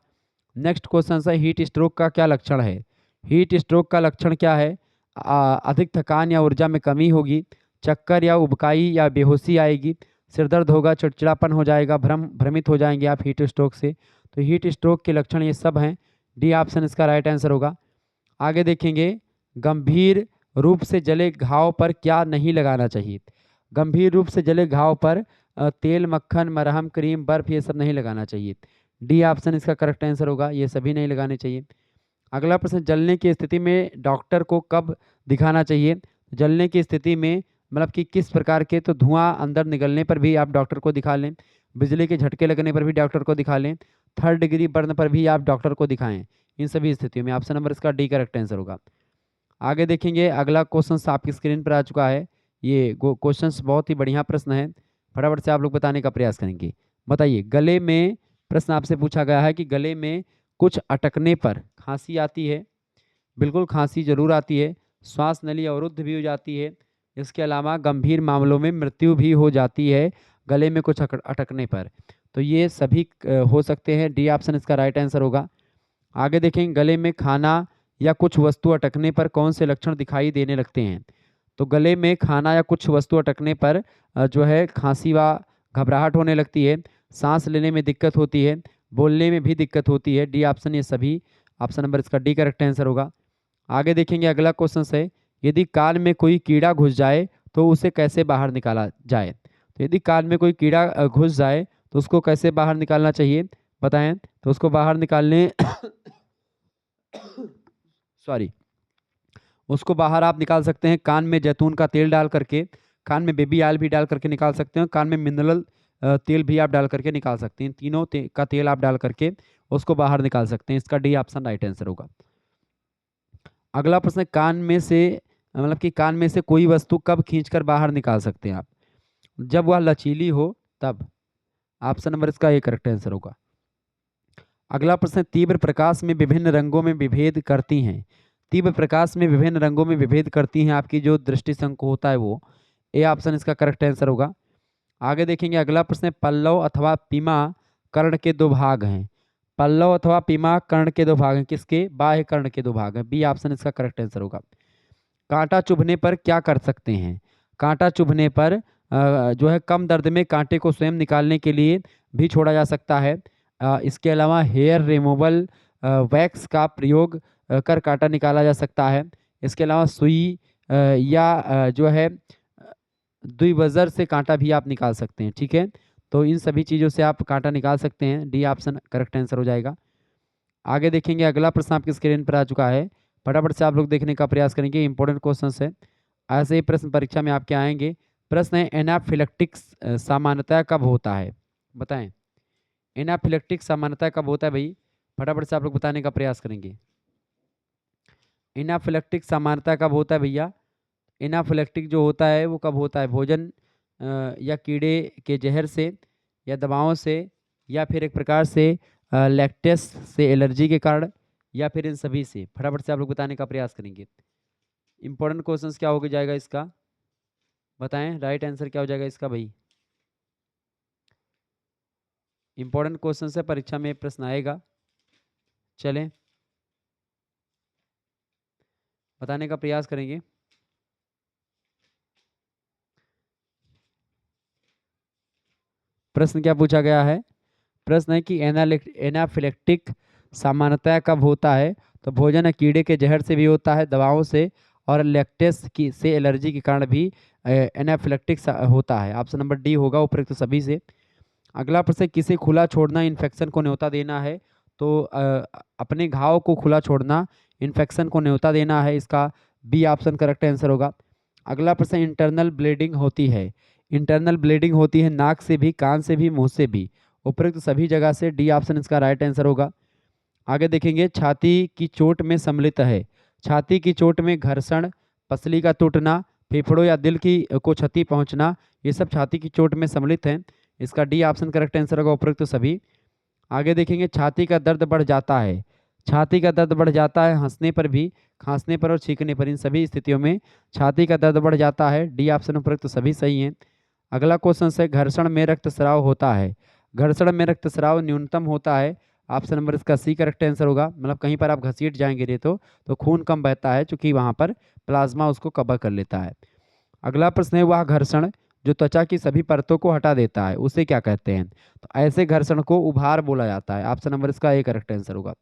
Speaker 1: नेक्स्ट क्वेश्चन है, हीट स्ट्रोक का क्या लक्षण है? हीट स्ट्रोक का लक्षण क्या है? अधिक थकान या ऊर्जा में कमी होगी, चक्कर या उबकाई या बेहोशी आएगी, सिरदर्द होगा, चिड़चिड़ापन हो जाएगा, भ्रमित हो जाएंगे आप हीट स्ट्रोक से। तो हीट स्ट्रोक के लक्षण ये सब हैं। डी ऑप्शन इसका राइट आंसर होगा। आगे देखेंगे, गंभीर रूप से जले घाव पर क्या नहीं लगाना चाहिए? गंभीर रूप से जले घाव पर तेल, मक्खन, मरहम, क्रीम, बर्फ, ये सब नहीं लगाना चाहिए। डी ऑप्शन इसका करेक्ट आंसर होगा, ये सभी नहीं लगाने चाहिए। अगला प्रश्न, जलने की स्थिति में डॉक्टर को कब दिखाना चाहिए? जलने की स्थिति में मतलब कि किस प्रकार के? तो धुआं अंदर निकलने पर भी आप डॉक्टर को दिखा लें, बिजली के झटके लगने पर भी डॉक्टर को दिखा लें, 3rd डिग्री बर्न पर भी आप डॉक्टर को दिखाएं। इन सभी स्थितियों में ऑप्शन नंबर इसका डी करेक्ट आंसर होगा। आगे देखेंगे, अगला क्वेश्चन आपकी स्क्रीन पर आ चुका है। ये क्वेश्चन बहुत ही बढ़िया प्रश्न है, फटाफट से आप लोग बताने का प्रयास करेंगे। बताइए, गले में प्रश्न आपसे पूछा गया है कि गले में कुछ अटकने पर खांसी आती है? बिल्कुल खांसी जरूर आती है, श्वास नली अवरुद्ध भी हो जाती है, इसके अलावा गंभीर मामलों में मृत्यु भी हो जाती है गले में कुछ अटकने पर। तो ये सभी हो सकते हैं। डी ऑप्शन इसका राइट आंसर होगा। आगे देखें, गले में खाना या कुछ वस्तु अटकने पर कौन से लक्षण दिखाई देने लगते हैं? तो गले में खाना या कुछ वस्तु अटकने पर जो है खांसी व घबराहट होने लगती है, सांस लेने में दिक्कत होती है, बोलने में भी दिक्कत होती है। डी ऑप्शन ये सभी, ऑप्शन नंबर इसका डी करेक्ट आंसर होगा। आगे देखेंगे, अगला क्वेश्चन है, यदि कान में कोई कीड़ा घुस जाए तो उसे कैसे बाहर निकाला जाए? तो यदि कान में कोई कीड़ा घुस जाए तो उसको कैसे बाहर निकालना चाहिए, बताएं। तो उसको बाहर निकालने सॉरी, उसको बाहर आप निकाल सकते हैं कान में जैतून का तेल डाल करके, कान में बेबी ऑयल भी डाल करके निकाल सकते हैं, कान में मिनरल तेल भी आप डाल करके निकाल सकते हैं। तीनों का तेल आप डाल करके उसको बाहर निकाल सकते हैं। इसका डी ऑप्शन राइट आंसर होगा। अगला प्रश्न, कान में से मतलब कि कान में से कोई वस्तु कब खींचकर बाहर निकाल सकते हैं आप? जब वह लचीली हो तब। ऑप्शन नंबर इसका ए करेक्ट आंसर होगा। अगला प्रश्न, तीव्र प्रकाश में विभिन्न रंगों में विभेद करती हैं। तीव्र प्रकाश में विभिन्न रंगों में विभेद करती हैं आपकी जो दृष्टि संको होता है वो। ए ऑप्शन इसका करेक्ट आंसर होगा। आगे देखेंगे, अगला प्रश्न, पल्लव अथवा पीमा कर्ण के दो भाग हैं। पल्लव अथवा पीमा कर्ण के दो भाग हैं, किसके? बाह्य कर्ण के दो भाग हैं। बी ऑप्शन इसका करेक्ट आंसर होगा। कांटा चुभने पर क्या कर सकते हैं? कांटा चुभने पर जो है कम दर्द में कांटे को स्वयं निकालने के लिए भी छोड़ा जा सकता है। इसके अलावा हेयर रिमूवल वैक्स का प्रयोग कर कांटा निकाला जा सकता है। इसके अलावा सुई या जो है द्विबजर से कांटा भी आप निकाल सकते हैं। ठीक है, तो इन सभी चीज़ों से आप कांटा निकाल सकते हैं। डी ऑप्शन करेक्ट आंसर हो जाएगा। आगे देखेंगे, अगला प्रश्न आपकी स्क्रीन पर आ चुका है, फटाफट से आप लोग देखने का प्रयास करेंगे, इंपॉर्टेंट क्वेश्चन है। ऐसे ही प्रश्न परीक्षा में आपके आएंगे। प्रश्न है एनाफिलेक्टिक सामान्यतः कब होता है, बताएं। एनाफिलेक्टिक सामान्यतः कब होता है भाई, फटाफट से आप लोग बताने का प्रयास करेंगे। एनाफिलेक्टिक सामान्यतः कब होता है भैया, एनाफिलेक्टिक जो होता है वो कब होता है, भोजन या कीड़े के जहर से, या दवाओं से, या फिर एक प्रकार से लैक्टेस से एलर्जी के कारण, या फिर इन सभी से। फटाफट से आप लोग बताने का प्रयास करेंगे। इंपॉर्टेंट क्वेश्चंस क्या हो जाएगा इसका, बताएं राइट आंसर क्या हो जाएगा इसका भाई। इंपॉर्टेंट क्वेश्चन है, परीक्षा में प्रश्न आएगा, चलें बताने का प्रयास करेंगे। प्रश्न क्या पूछा गया है, प्रश्न है कि एनाफिलेक्टिक सामान्यतः कब होता है, तो भोजन या कीड़े के जहर से भी होता है, दवाओं से, और लैक्टेस की से एलर्जी के कारण भी एनाफिलेक्टिक होता है। ऑप्शन नंबर डी होगा उपरोक्त सभी से। अगला प्रश्न, किसे खुला छोड़ना इन्फेक्शन को न्योता देना है, तो अपने घाव को खुला छोड़ना इन्फेक्शन को न्योता देना है, इसका बी ऑप्शन करेक्ट आंसर होगा। अगला प्रश्न, इंटरनल ब्लीडिंग होती है, इंटरनल ब्लीडिंग होती है नाक से भी, कान से भी, मुंह से भी, उपरोक्त सभी जगह से, डी ऑप्शन इसका राइट आंसर होगा। आगे देखेंगे, छाती की चोट में सम्मिलित है, छाती की चोट में घर्षण, पसली का टूटना, फेफड़ों या दिल की को क्षति पहुंचना, ये सब छाती की चोट में सम्मिलित हैं, इसका डी ऑप्शन करेक्ट आंसर होगा उपरोक्त सभी। आगे देखेंगे, छाती का दर्द बढ़ जाता है, छाती का दर्द बढ़ जाता है हंसने पर भी, खांसने पर और छींकने पर, इन सभी स्थितियों में छाती का दर्द बढ़ जाता है, डी ऑप्शन उपरोक्त सभी सही हैं। अगला क्वेश्चन है, घर्षण में रक्तस्राव होता है, घर्षण में रक्तस्राव न्यूनतम होता है, ऑप्शन नंबर इसका सी करेक्ट आंसर होगा। मतलब कहीं पर आप घसीट जाएंगे रे तो खून कम बहता है, क्योंकि वहाँ पर प्लाज्मा उसको कवर कर लेता है। अगला प्रश्न है, वह घर्षण जो त्वचा की सभी परतों को हटा देता है उसे क्या कहते हैं, तो ऐसे घर्षण को उभार बोला जाता है, ऑप्शन नंबर इसका ए करेक्ट आंसर होगा।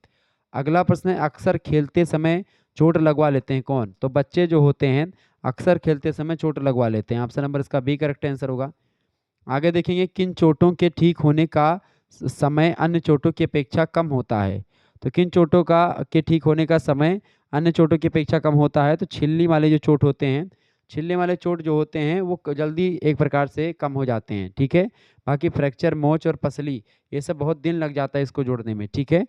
Speaker 1: अगला प्रश्न है, अक्सर खेलते समय चोट लगवा लेते हैं कौन, तो बच्चे जो होते हैं अक्सर खेलते समय चोट लगवा लेते हैं, ऑप्शन नंबर इसका बी करेक्ट आंसर होगा। आगे देखेंगे, किन चोटों के ठीक होने का समय अन्य चोटों की अपेक्षा कम होता है, तो किन चोटों का के ठीक होने का समय अन्य चोटों की अपेक्षा कम होता है, तो छिलनी वाले जो चोट होते हैं, छिलने वाले चोट जो होते हैं वो जल्दी एक प्रकार से कम हो जाते हैं, ठीक है। बाकी फ्रैक्चर, मोच और पसली ये सब बहुत दिन लग जाता है इसको जोड़ने में, ठीक है।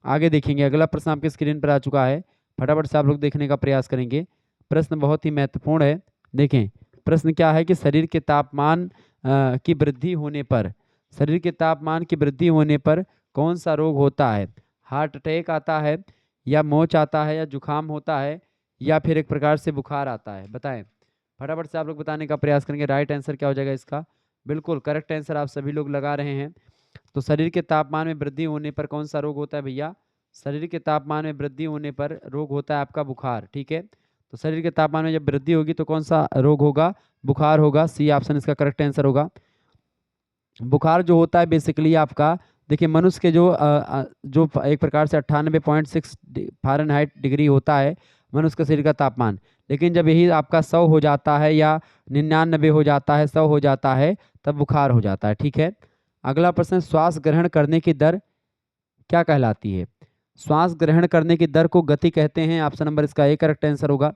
Speaker 1: आगे देखेंगे, अगला प्रश्न आपके स्क्रीन पर आ चुका है, फटाफट से आप लोग देखने का प्रयास करेंगे। प्रश्न बहुत ही महत्वपूर्ण है, देखें प्रश्न क्या है कि शरीर के तापमान की वृद्धि होने पर, शरीर के तापमान की वृद्धि होने पर कौन सा रोग होता है, हार्ट अटैक आता है, या मोच आता है, या जुकाम होता है, या फिर एक प्रकार से बुखार आता है, बताएं। फटाफट से आप लोग बताने का प्रयास करेंगे, राइट आंसर क्या हो जाएगा इसका, बिल्कुल करेक्ट आंसर आप सभी लोग लगा रहे हैं। तो शरीर के तापमान में वृद्धि होने पर कौन सा रोग होता है भैया, शरीर के तापमान में वृद्धि होने पर रोग होता है आपका बुखार, ठीक है। तो शरीर के तापमान में जब वृद्धि होगी तो कौन सा रोग होगा, बुखार होगा, सी ऑप्शन इसका करेक्ट आंसर होगा। बुखार जो होता है बेसिकली आपका, देखिए मनुष्य के जो एक प्रकार से 98.6 फ़ारेनहाइट डिग्री होता है मनुष्य के शरीर का तापमान, लेकिन जब यही आपका 100 हो जाता है या 99 हो जाता है, 100 हो जाता है, तब बुखार हो जाता है, ठीक है। अगला प्रश्न, श्वास ग्रहण करने की दर क्या कहलाती है, श्वास ग्रहण करने की दर को गति कहते हैं, ऑप्शन नंबर इसका ए करेक्ट आंसर होगा।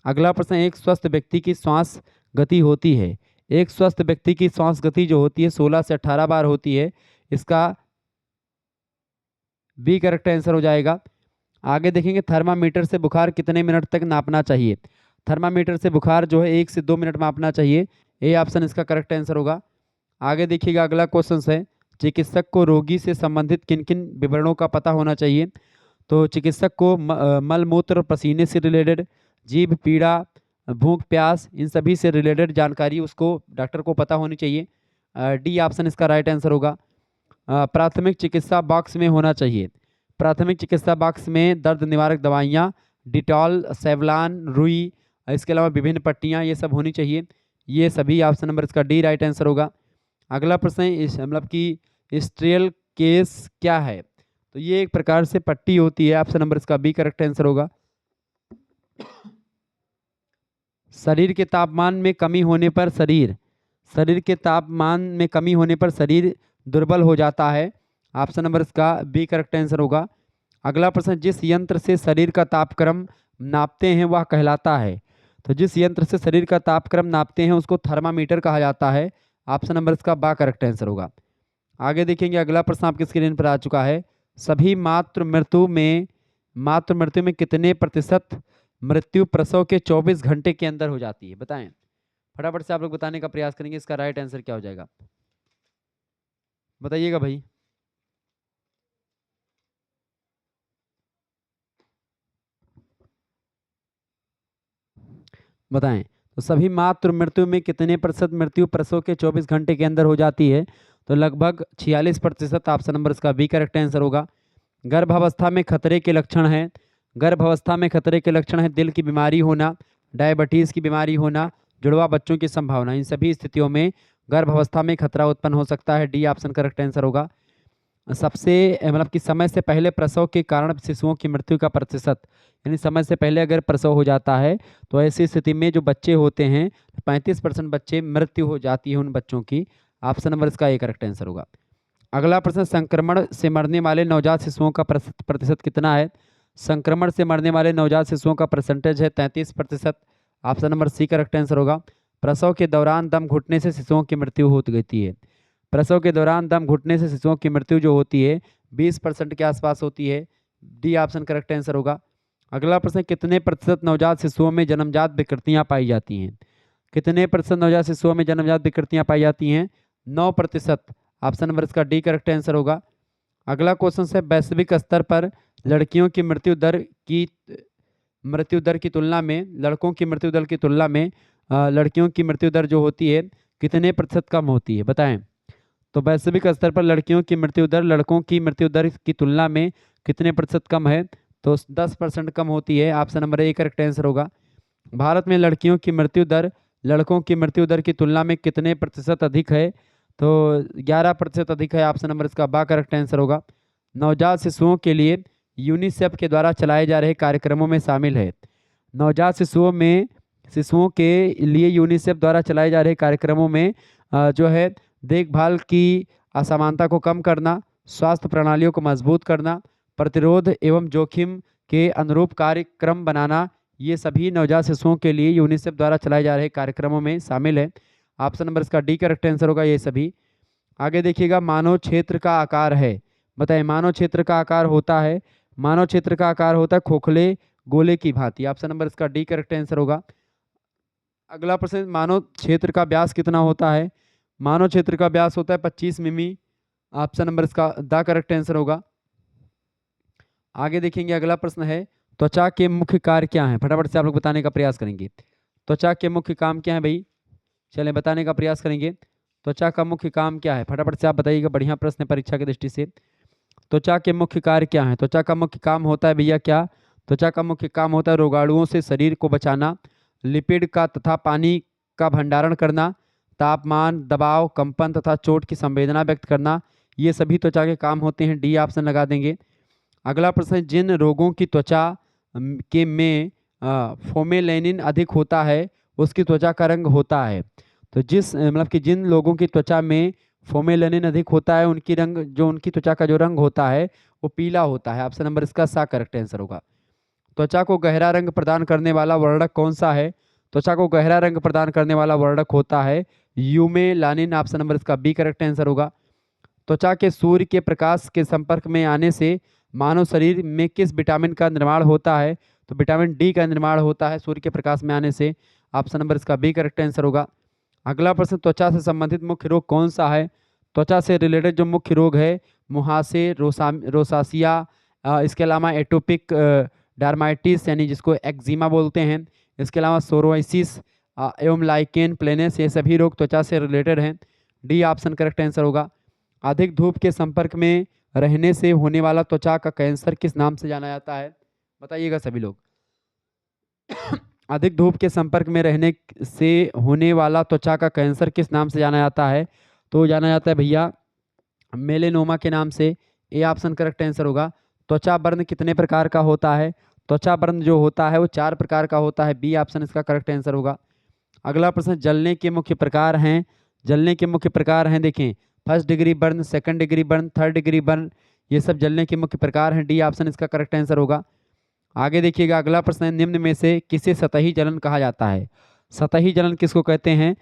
Speaker 1: अगला प्रश्न, एक स्वस्थ व्यक्ति की श्वास गति होती है, एक स्वस्थ व्यक्ति की श्वास गति जो होती है 16 से 18 बार होती है, इसका बी करेक्ट आंसर हो जाएगा। आगे देखेंगे, थर्मामीटर से बुखार कितने मिनट तक नापना चाहिए, थर्मामीटर से बुखार जो है 1 से 2 मिनट मापना चाहिए, ए ऑप्शन इसका करेक्ट आंसर होगा। आगे देखिएगा, अगला क्वेश्चन है, चिकित्सक को रोगी से संबंधित किन किन विवरणों का पता होना चाहिए, तो चिकित्सक को मल मूत्र पसीने से रिलेटेड, जीभ पीड़ा, भूख प्यास, इन सभी से रिलेटेड जानकारी उसको डॉक्टर को पता होनी चाहिए, डी ऑप्शन इसका राइट आंसर होगा। प्राथमिक चिकित्सा बॉक्स में होना चाहिए, प्राथमिक चिकित्सा बॉक्स में दर्द निवारक दवाइयाँ, डिटॉल, सेवलान, रुई, इसके अलावा विभिन्न पट्टियाँ, ये सब होनी चाहिए, ये सभी ऑप्शन नंबर इसका डी राइट आंसर होगा। अगला प्रश्न है, इस मतलब कि स्ट्रियल केस क्या है, तो ये एक प्रकार से पट्टी होती है, ऑप्शन नंबर इसका बी करेक्ट आंसर होगा। शरीर के तापमान में कमी होने पर शरीर के तापमान में कमी होने पर शरीर दुर्बल हो जाता है, ऑप्शन नंबर इसका बी करेक्ट आंसर होगा। अगला प्रश्न, जिस यंत्र से शरीर का तापक्रम नापते हैं वह कहलाता है। तो जिस यंत्र से शरीर का तापक्रम नापते हैं उसको थर्मामीटर कहा जाता है। ऑप्शन नंबर इसका बा करेक्ट आंसर होगा। आगे देखेंगे अगला प्रश्न आपकी स्क्रीन पर आ चुका है। सभी मातृ मृत्यु में कितने प्रतिशत मृत्यु प्रसव के 24 घंटे के अंदर हो जाती है, बताएं। फटाफट से आप लोग बताने का प्रयास करेंगे इसका राइट आंसर क्या हो जाएगा, बताइएगा भाई। बताएं। तो सभी मातृ मृत्यु में कितने प्रतिशत मृत्यु प्रसव के 24 घंटे के अंदर हो जाती है, तो लगभग 46%। ऑप्शन नंबर इसका बी करेक्ट आंसर होगा। गर्भावस्था में खतरे के लक्षण हैं। गर्भावस्था में खतरे के लक्षण है दिल की बीमारी होना, डायबिटीज़ की बीमारी होना, जुड़वा बच्चों की संभावना। इन सभी स्थितियों में गर्भावस्था में खतरा उत्पन्न हो सकता है। डी ऑप्शन करेक्ट आंसर होगा। सबसे मतलब कि समय से पहले प्रसव के कारण शिशुओं की मृत्यु का प्रतिशत, यानी समय से पहले अगर प्रसव हो जाता है तो ऐसी स्थिति में जो बच्चे होते हैं 35% बच्चे मृत्यु हो जाती है उन बच्चों की। ऑप्शन नंबर इसका ए करेक्ट आंसर होगा। अगला प्रश्न, संक्रमण से मरने वाले नवजात शिशुओं का प्रतिशत कितना है। संक्रमण से मरने वाले नवजात शिशुओं का परसेंटेज है 33%। Option number C correct answer होगा। प्रसव के दौरान दम घुटने से शिशुओं की मृत्यु होती है। प्रसव के दौरान दम घुटने से शिशुओं की मृत्यु जो होती है 20% के आसपास होती है। डी ऑप्शन करेक्ट आंसर होगा। अगला प्रश्न, कितने प्रतिशत नवजात शिशुओं में जन्मजात विकृतियां पाई जाती हैं। कितने प्रतिशत नवजात शिशुओं में जन्मजात विकृतियां पाई जाती हैं, 9%। ऑप्शन नंबर इसका डी करेक्ट आंसर होगा। अगला क्वेश्चन है, वैश्विक स्तर पर लड़कियों की मृत्यु दर की तुलना में लड़कों की मृत्यु दर की तुलना में लड़कियों की मृत्यु दर जो होती है कितने प्रतिशत कम होती है, बताएं। तो वैश्विक स्तर पर लड़कियों की मृत्यु दर लड़कों की मृत्यु दर की तुलना में कितने प्रतिशत कम है, तो 10% कम होती है। Option number A correct answer होगा। भारत में लड़कियों की मृत्यु दर लड़कों की मृत्यु दर की तुलना में कितने प्रतिशत अधिक है, तो 11% अधिक है। ऑप्शन नंबर इसका बा करेक्ट आंसर होगा। नवजात शिशुओं के लिए यूनिसेफ के द्वारा चलाए जा रहे कार्यक्रमों में शामिल है। नवजात शिशुओं के लिए यूनिसेफ द्वारा चलाए जा रहे कार्यक्रमों में जो है देखभाल की असमानता को कम करना, स्वास्थ्य प्रणालियों को मजबूत करना, प्रतिरोध एवं जोखिम के अनुरूप कार्यक्रम बनाना, ये सभी नवजात शिशुओं के लिए यूनिसेफ द्वारा चलाए जा रहे कार्यक्रमों में शामिल है। ऑप्शन नंबर इसका डी करेक्ट आंसर होगा ये सभी। आगे देखिएगा, मानव क्षेत्र का आकार है, बताइए। मानव क्षेत्र का आकार होता है, मानव क्षेत्र का आकार होता है खोखले गोले की भांति। ऑप्शन नंबर इसका डी करेक्ट आंसर होगा। अगला प्रश्न, मानव क्षेत्र का व्यास कितना होता है। मानव क्षेत्र का व्यास होता है 25 मिमी। ऑप्शन नंबर इसका द करेक्ट आंसर होगा। आगे देखेंगे अगला प्रश्न है, त्वचा के मुख्य कार्य क्या हैं, फटाफट से आप लोग बताने का प्रयास करेंगे। त्वचा के मुख्य काम क्या है भाई, चलें बताने का प्रयास करेंगे। त्वचा का मुख्य काम क्या है, फटाफट से आप बताइएगा, बढ़िया प्रश्न है परीक्षा की दृष्टि से। त्वचा के मुख्य कार्य क्या है। त्वचा का मुख्य काम होता है भैया क्या, त्वचा का मुख्य काम होता है रोगाणुओं से शरीर को बचाना, लिपिड का तथा पानी का भंडारण करना, तापमान, दबाव, कंपन तथा चोट की संवेदना व्यक्त करना, ये सभी त्वचा के काम होते हैं। डी ऑप्शन लगा देंगे। अगला प्रश्न है, जिन रोगों की त्वचा के में फोमेलेनिन अधिक होता है उसकी त्वचा का रंग होता है। तो मतलब कि जिन लोगों की त्वचा में फोमेलेनिन अधिक होता है उनकी त्वचा का जो रंग होता है वो पीला होता है। ऑप्शन नंबर इसका सा करेक्ट आंसर होगा। त्वचा को गहरा रंग प्रदान करने वाला वर्णक कौन सा है। त्वचा को गहरा रंग प्रदान करने वाला वर्णक होता है यूमेलानिन। ऑप्शन नंबर इसका बी करेक्ट आंसर होगा। त्वचा के सूर्य के प्रकाश के संपर्क में आने से मानव शरीर में किस विटामिन का निर्माण होता है, तो विटामिन डी का निर्माण होता है सूर्य के प्रकाश में आने से। ऑप्शन नंबर इसका बी करेक्ट आंसर होगा। अगला प्रश्न, त्वचा से संबंधित मुख्य रोग कौन सा है। त्वचा से रिलेटेड जो मुख्य रोग है मुहासे, रोसासिया, इसके अलावा एटोपिक डर्माइटिस यानी जिसको एक्जिमा बोलते हैं, इसके अलावा सोरोसिस एवं लाइकेन प्लेनस, ये सभी रोग त्वचा से रिलेटेड हैं। डी ऑप्शन करेक्ट आंसर होगा। अधिक धूप के संपर्क में रहने से होने वाला त्वचा का कैंसर किस नाम से जाना जाता है, बताइएगा सभी लोग। अधिक धूप के संपर्क में रहने से होने वाला त्वचा का कैंसर किस नाम से जाना जाता है, तो जाना जाता है भैया मेलेनोमा के नाम से। ए ऑप्शन करेक्ट आंसर होगा। त्वचा वर्ण कितने प्रकार का होता है, त्वचा वर्ण जो होता है वो 4 प्रकार का होता है। बी ऑप्शन इसका करेक्ट आंसर होगा। अगला प्रश्न, जलने के मुख्य प्रकार हैं। जलने के मुख्य प्रकार हैं देखें, first degree burn, second degree burn, third degree burn, ये सब जलने के मुख्य प्रकार हैं। डी ऑप्शन इसका करेक्ट आंसर होगा। आगे देखिएगा, अगला प्रश्न है, निम्न में से किसे सतही जलन कहा जाता है? सतही जलन किसको कहते हैं?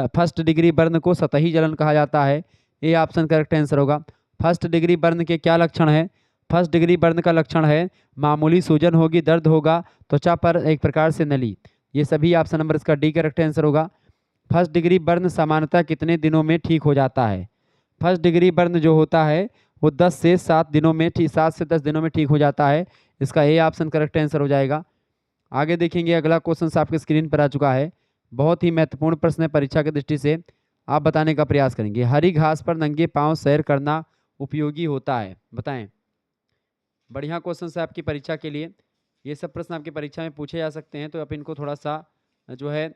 Speaker 1: फर्स्ट डिग्री बर्न को सतही जलन कहा जाता है। ये ऑप्शन करेक्ट आंसर होगा। फर्स्ट डिग्री बर्न के क्या लक्षण है? फर्स्ट डिग्री बर्न का लक्षण है मामूली सूजन होगी, दर्द होगा, त्वचा पर एक प्रकार से नली। ये सभी ऑप्शन नंबर इसका डी करेक्ट आंसर होगा। फर्स्ट डिग्री बर्न सामान्यतः कितने दिनों में ठीक हो जाता है? फर्स्ट डिग्री बर्न जो होता है वो 10 से 7 दिनों में 7 से 10 दिनों में ठीक हो जाता है। इसका ए ऑप्शन करेक्ट आंसर हो जाएगा। आगे देखेंगे, अगला क्वेश्चन आपके स्क्रीन पर आ चुका है। बहुत ही महत्वपूर्ण प्रश्न है परीक्षा की दृष्टि से, आप बताने का प्रयास करेंगे। हरी घास पर नंगे पांव सैर करना उपयोगी होता है, बताएं। बढ़िया क्वेश्चन है आपकी परीक्षा के लिए। ये सब प्रश्न आपकी परीक्षा में पूछे जा सकते हैं, तो आप इनको थोड़ा सा जो है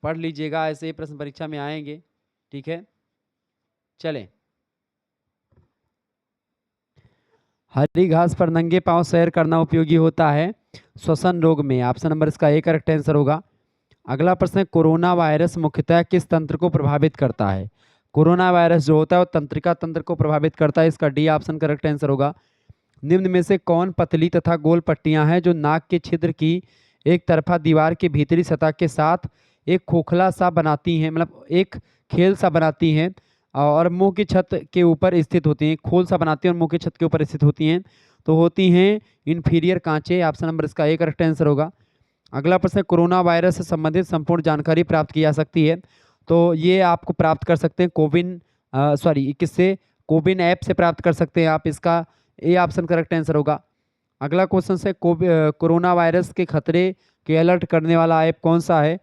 Speaker 1: पढ़ लीजिएगा, ऐसे ही प्रश्न परीक्षा में आएंगे। ठीक है, चलें। हरी घास पर नंगे पांव सैर करना उपयोगी होता है श्वसन रोग में। ऑप्शन नंबर इसका ए करेक्ट आंसर होगा। अगला प्रश्न है, कोरोना वायरस मुख्यतः किस तंत्र को प्रभावित करता है? कोरोना वायरस जो होता है वो तंत्रिका तंत्र को प्रभावित करता है। इसका डी ऑप्शन करेक्ट आंसर होगा। निम्न में से कौन पतली तथा गोल पट्टियां हैं जो नाक के छिद्र की एक तरफा दीवार के भीतरी सतह के साथ एक खोखला सा बनाती हैं, मतलब एक खेल सा बनाती हैं और मुंह की छत के ऊपर स्थित होती हैं? खोल सा बनाती हैं और मुंह की छत के ऊपर स्थित होती हैं, तो होती हैं इन्फीरियर कांचे। ऑप्शन नंबर इसका ए करेक्ट आंसर होगा। अगला प्रश्न, कोरोना वायरस से संबंधित संपूर्ण जानकारी प्राप्त की जा सकती है, तो ये आपको प्राप्त कर सकते हैं किससे? कोविन ऐप से प्राप्त कर सकते हैं आप। इसका ए ऑप्शन करेक्ट आंसर होगा। अगला क्वेश्चन है, कोरोना वायरस के खतरे के अलर्ट करने वाला ऐप कौन सा है?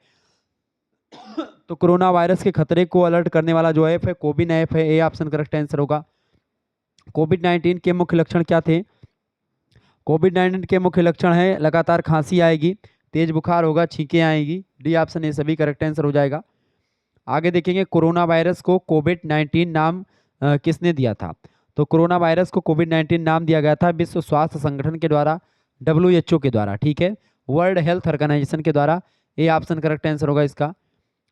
Speaker 1: तो कोरोना वायरस के खतरे को अलर्ट करने वाला जो ऐप है कोविन ऐप है। ए ऑप्शन करेक्ट आंसर होगा। कोविड-19 के मुख्य लक्षण क्या थे? कोविड-19 के मुख्य लक्षण है लगातार खांसी आएगी, तेज बुखार होगा, छींकें आएगी। डी ऑप्शन ये सभी करेक्ट आंसर हो जाएगा। आगे देखेंगे, कोरोना वायरस को कोविड-19 नाम किसने दिया था? तो कोरोना वायरस को कोविड-19 नाम दिया गया था विश्व स्वास्थ्य संगठन के द्वारा, WHO के द्वारा। ठीक है, वर्ल्ड हेल्थ ऑर्गेनाइजेशन के द्वारा। ये ऑप्शन करेक्ट आंसर होगा इसका।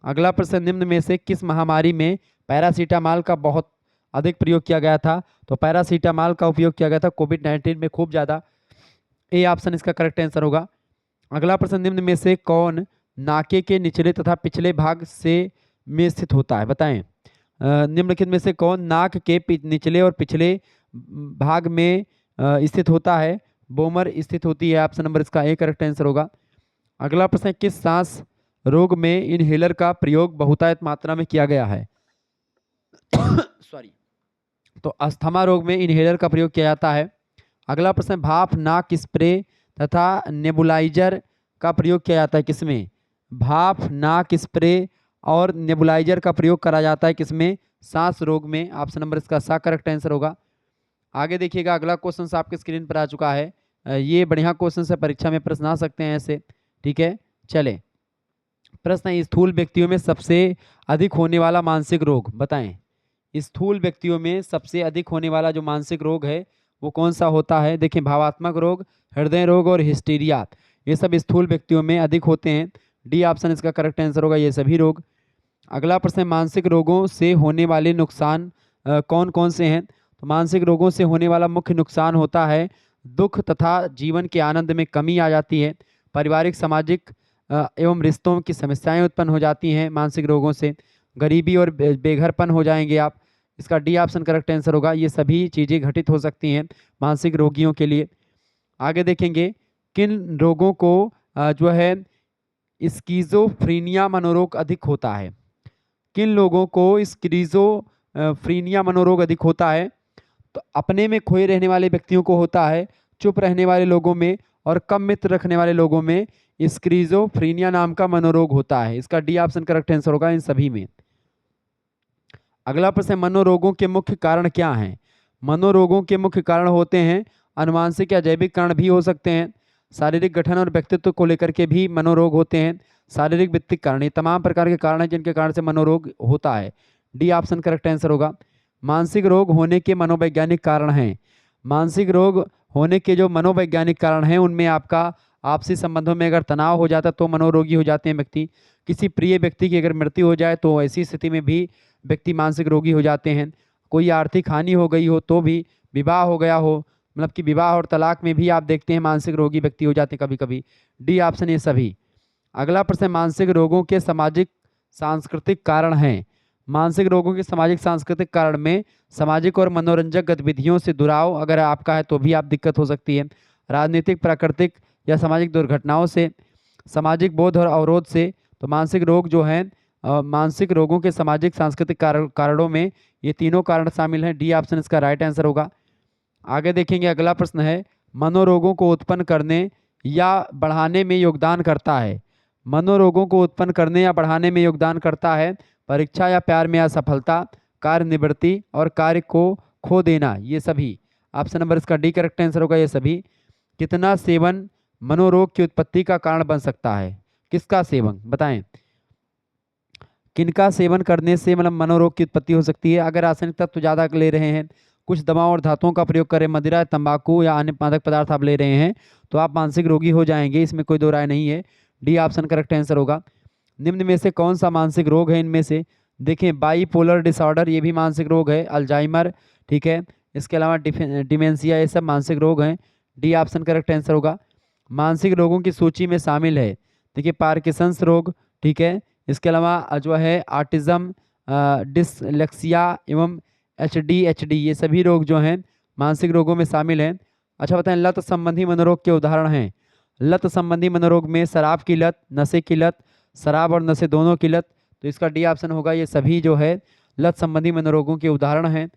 Speaker 1: अगला प्रश्न, निम्न में से किस महामारी में पैरासीटामॉल का बहुत अधिक प्रयोग किया गया था? तो पैरासीटामॉल का उपयोग किया गया था कोविड-19 में खूब ज़्यादा। ए ऑप्शन इसका करेक्ट आंसर होगा। अगला प्रश्न, निम्न में से कौन नाके के निचले तथा पिछले भाग में स्थित होता है? बताएं। निम्नलिखित में से कौन नाक के निचले और पिछले भाग में स्थित होता है? बोमर स्थित होती है। ऑप्शन नंबर इसका ए करेक्ट आंसर होगा। अगला प्रश्न, किस सांस रोग में इनहेलर का प्रयोग बहुतायत मात्रा में किया गया है? तो अस्थमा रोग में इनहेलर का प्रयोग किया जाता है। अगला प्रश्न, भाप नाक स्प्रे तथा नेबुलाइजर का प्रयोग किया जाता है किसमें? भाप नाक स्प्रे और नेबुलाइजर का प्रयोग करा जाता है किसमें? सांस रोग में। ऑप्शन नंबर इसका सा करेक्ट आंसर होगा। आगे देखिएगा, अगला क्वेश्चन आपके स्क्रीन पर आ चुका है। ये बढ़िया क्वेश्चन है, परीक्षा में प्रश्न आ सकते हैं ऐसे। ठीक है, चले। प्रश्न है, स्थूल व्यक्तियों में सबसे अधिक होने वाला मानसिक रोग बताएं। स्थूल व्यक्तियों में सबसे अधिक होने वाला जो मानसिक रोग है वो कौन सा होता है? देखिए, भावात्मक रोग, हृदय रोग और हिस्टीरिया, ये सब स्थूल व्यक्तियों में अधिक होते हैं। डी ऑप्शन इसका करेक्ट आंसर होगा, ये सभी रोग। अगला प्रश्न, मानसिक रोगों से होने वाले नुकसान कौन कौन से हैं? तो मानसिक रोगों से होने वाला मुख्य नुकसान होता है दुख तथा जीवन के आनंद में कमी आ जाती है, पारिवारिक सामाजिक एवं रिश्तों की समस्याएं उत्पन्न हो जाती हैं मानसिक रोगों से, गरीबी और बेघरपन हो जाएंगे आप। इसका डी ऑप्शन करेक्ट आंसर होगा। ये सभी चीज़ें घटित हो सकती हैं मानसिक रोगियों के लिए। आगे देखेंगे, किन रोगों को जो है स्किज़ोफ्रीनिया मनोरोग अधिक होता है? किन लोगों को स्किज़ोफ्रीनिया मनोरोग अधिक होता है? तो अपने में खोए रहने वाले व्यक्तियों को होता है, चुप रहने वाले लोगों में और कम मित्र रखने वाले लोगों में स्किज़ोफ्रीनिया नाम का मनोरोग होता है। इसका डी ऑप्शन करेक्ट आंसर होगा इन सभी में। अगला प्रश्न, मनोरोगों के मुख्य कारण क्या हैं? मनोरोगों के मुख्य कारण होते हैं आनुवांशिक या जैविक कारण भी हो सकते हैं, शारीरिक गठन और व्यक्तित्व को लेकर के भी मनोरोग होते हैं, शारीरिक वित्तीय कारण, ये तमाम प्रकार के कारण हैं जिनके कारण से मनोरोग होता है। डी ऑप्शन करेक्ट आंसर होगा। मानसिक रोग होने के मनोवैज्ञानिक कारण हैं। मानसिक रोग होने के जो मनोवैज्ञानिक कारण हैं उनमें आपका आपसी संबंधों में अगर तनाव हो जाता है तो मनोरोगी हो जाते हैं व्यक्ति। किसी प्रिय व्यक्ति की अगर मृत्यु हो जाए तो ऐसी स्थिति में भी व्यक्ति मानसिक रोगी हो जाते हैं। कोई आर्थिक हानि हो गई हो तो भी, विवाह हो गया हो, मतलब कि विवाह और तलाक में भी आप देखते हैं मानसिक रोगी व्यक्ति हो जाते हैं कभी कभी। डी ऑप्शन ये सभी। अगला प्रश्न, मानसिक रोगों के सामाजिक सांस्कृतिक कारण हैं। मानसिक रोगों के सामाजिक सांस्कृतिक कारण में सामाजिक और मनोरंजक गतिविधियों से दुराव अगर आपका है तो भी आप दिक्कत हो सकती है। राजनीतिक, प्राकृतिक या सामाजिक दुर्घटनाओं से, सामाजिक बोध और अवरोध से। तो मानसिक रोग जो हैं, मानसिक रोगों के सामाजिक सांस्कृतिक कारणों में ये तीनों कारण शामिल हैं। डी ऑप्शन इसका राइट आंसर होगा। आगे देखेंगे, अगला प्रश्न है, मनोरोगों को उत्पन्न करने या बढ़ाने में योगदान करता है। मनोरोगों को उत्पन्न करने या बढ़ाने में योगदान करता है परीक्षा या प्यार में असफलता, कार्य निवृत्ति और कार्य को खो देना, ये सभी। ऑप्शन नंबर इसका डी करेक्ट आंसर होगा, ये सभी। कितना सेवन मनोरोग की उत्पत्ति का कारण बन सकता है? किसका सेवन बताएं, किनका सेवन करने से मतलब मनोरोग की उत्पत्ति हो सकती है? अगर रासायनिक तत्व ज़्यादा ले रहे हैं, कुछ दवाओं और धातुओं का प्रयोग करें, मदिरा, तंबाकू या अन्य मादक पदार्थ आप ले रहे हैं, तो आप मानसिक रोगी हो जाएंगे, इसमें कोई दो राय नहीं है। डी ऑप्शन करेक्ट आंसर होगा। निम्न में से कौन सा मानसिक रोग है? इनमें से देखें, बाईपोलर डिसऑर्डर ये भी मानसिक रोग है, अल्जाइमर, ठीक है, इसके अलावा डिमेंशिया, ये सब मानसिक रोग हैं। डी ऑप्शन करेक्ट आंसर होगा। मानसिक रोगों की सूची में शामिल है, देखिए, पार्किंसंस रोग, ठीक है, इसके अलावा जो है ऑटिज्म, डिसलेक्सिया एवं एचडी, ये सभी रोग जो हैं मानसिक रोगों में शामिल हैं। अच्छा बताएं, लत संबंधी मनोरोग के उदाहरण हैं। लत संबंधी मनोरोग में शराब की लत, नशे की लत, शराब और नशे दोनों की लत, तो इसका डी ऑप्शन होगा। ये सभी जो है लत संबंधी मनोरोगों के उदाहरण हैं।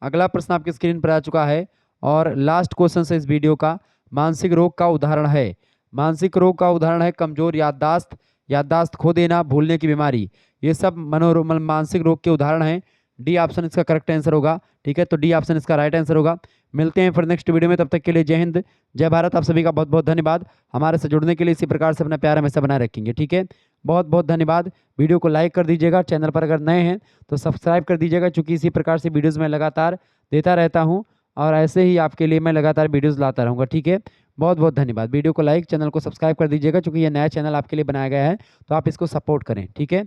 Speaker 1: अगला प्रश्न आपकी स्क्रीन पर आ चुका है और लास्ट क्वेश्चन है इस वीडियो का, मानसिक रोग का उदाहरण है। मानसिक रोग का उदाहरण है कमजोर याददाश्त, याददाश्त खो देना, भूलने की बीमारी, ये सब मानसिक रोग के उदाहरण हैं। डी ऑप्शन इसका करेक्ट आंसर होगा, ठीक है, तो डी ऑप्शन इसका राइट आंसर होगा। मिलते हैं फिर नेक्स्ट वीडियो में, तब तक के लिए जय हिंद, जय भारत। आप सभी का बहुत बहुत धन्यवाद। हमारे से जुड़ने के लिए इसी प्रकार से अपना प्यार हमेशा बनाए रखेंगे, ठीक है, बहुत बहुत धन्यवाद। वीडियो को लाइक कर दीजिएगा, चैनल पर अगर नए हैं तो सब्सक्राइब कर दीजिएगा, क्योंकि इसी प्रकार से वीडियोज़ मैं लगातार देता रहता हूँ और ऐसे ही आपके लिए मैं लगातार वीडियोज़ लाता रहूँगा, ठीक है। बहुत बहुत धन्यवाद। वीडियो को लाइक, चैनल को सब्सक्राइब कर दीजिएगा, क्योंकि ये नया चैनल आपके लिए बनाया गया है, तो आप इसको सपोर्ट करें, ठीक है।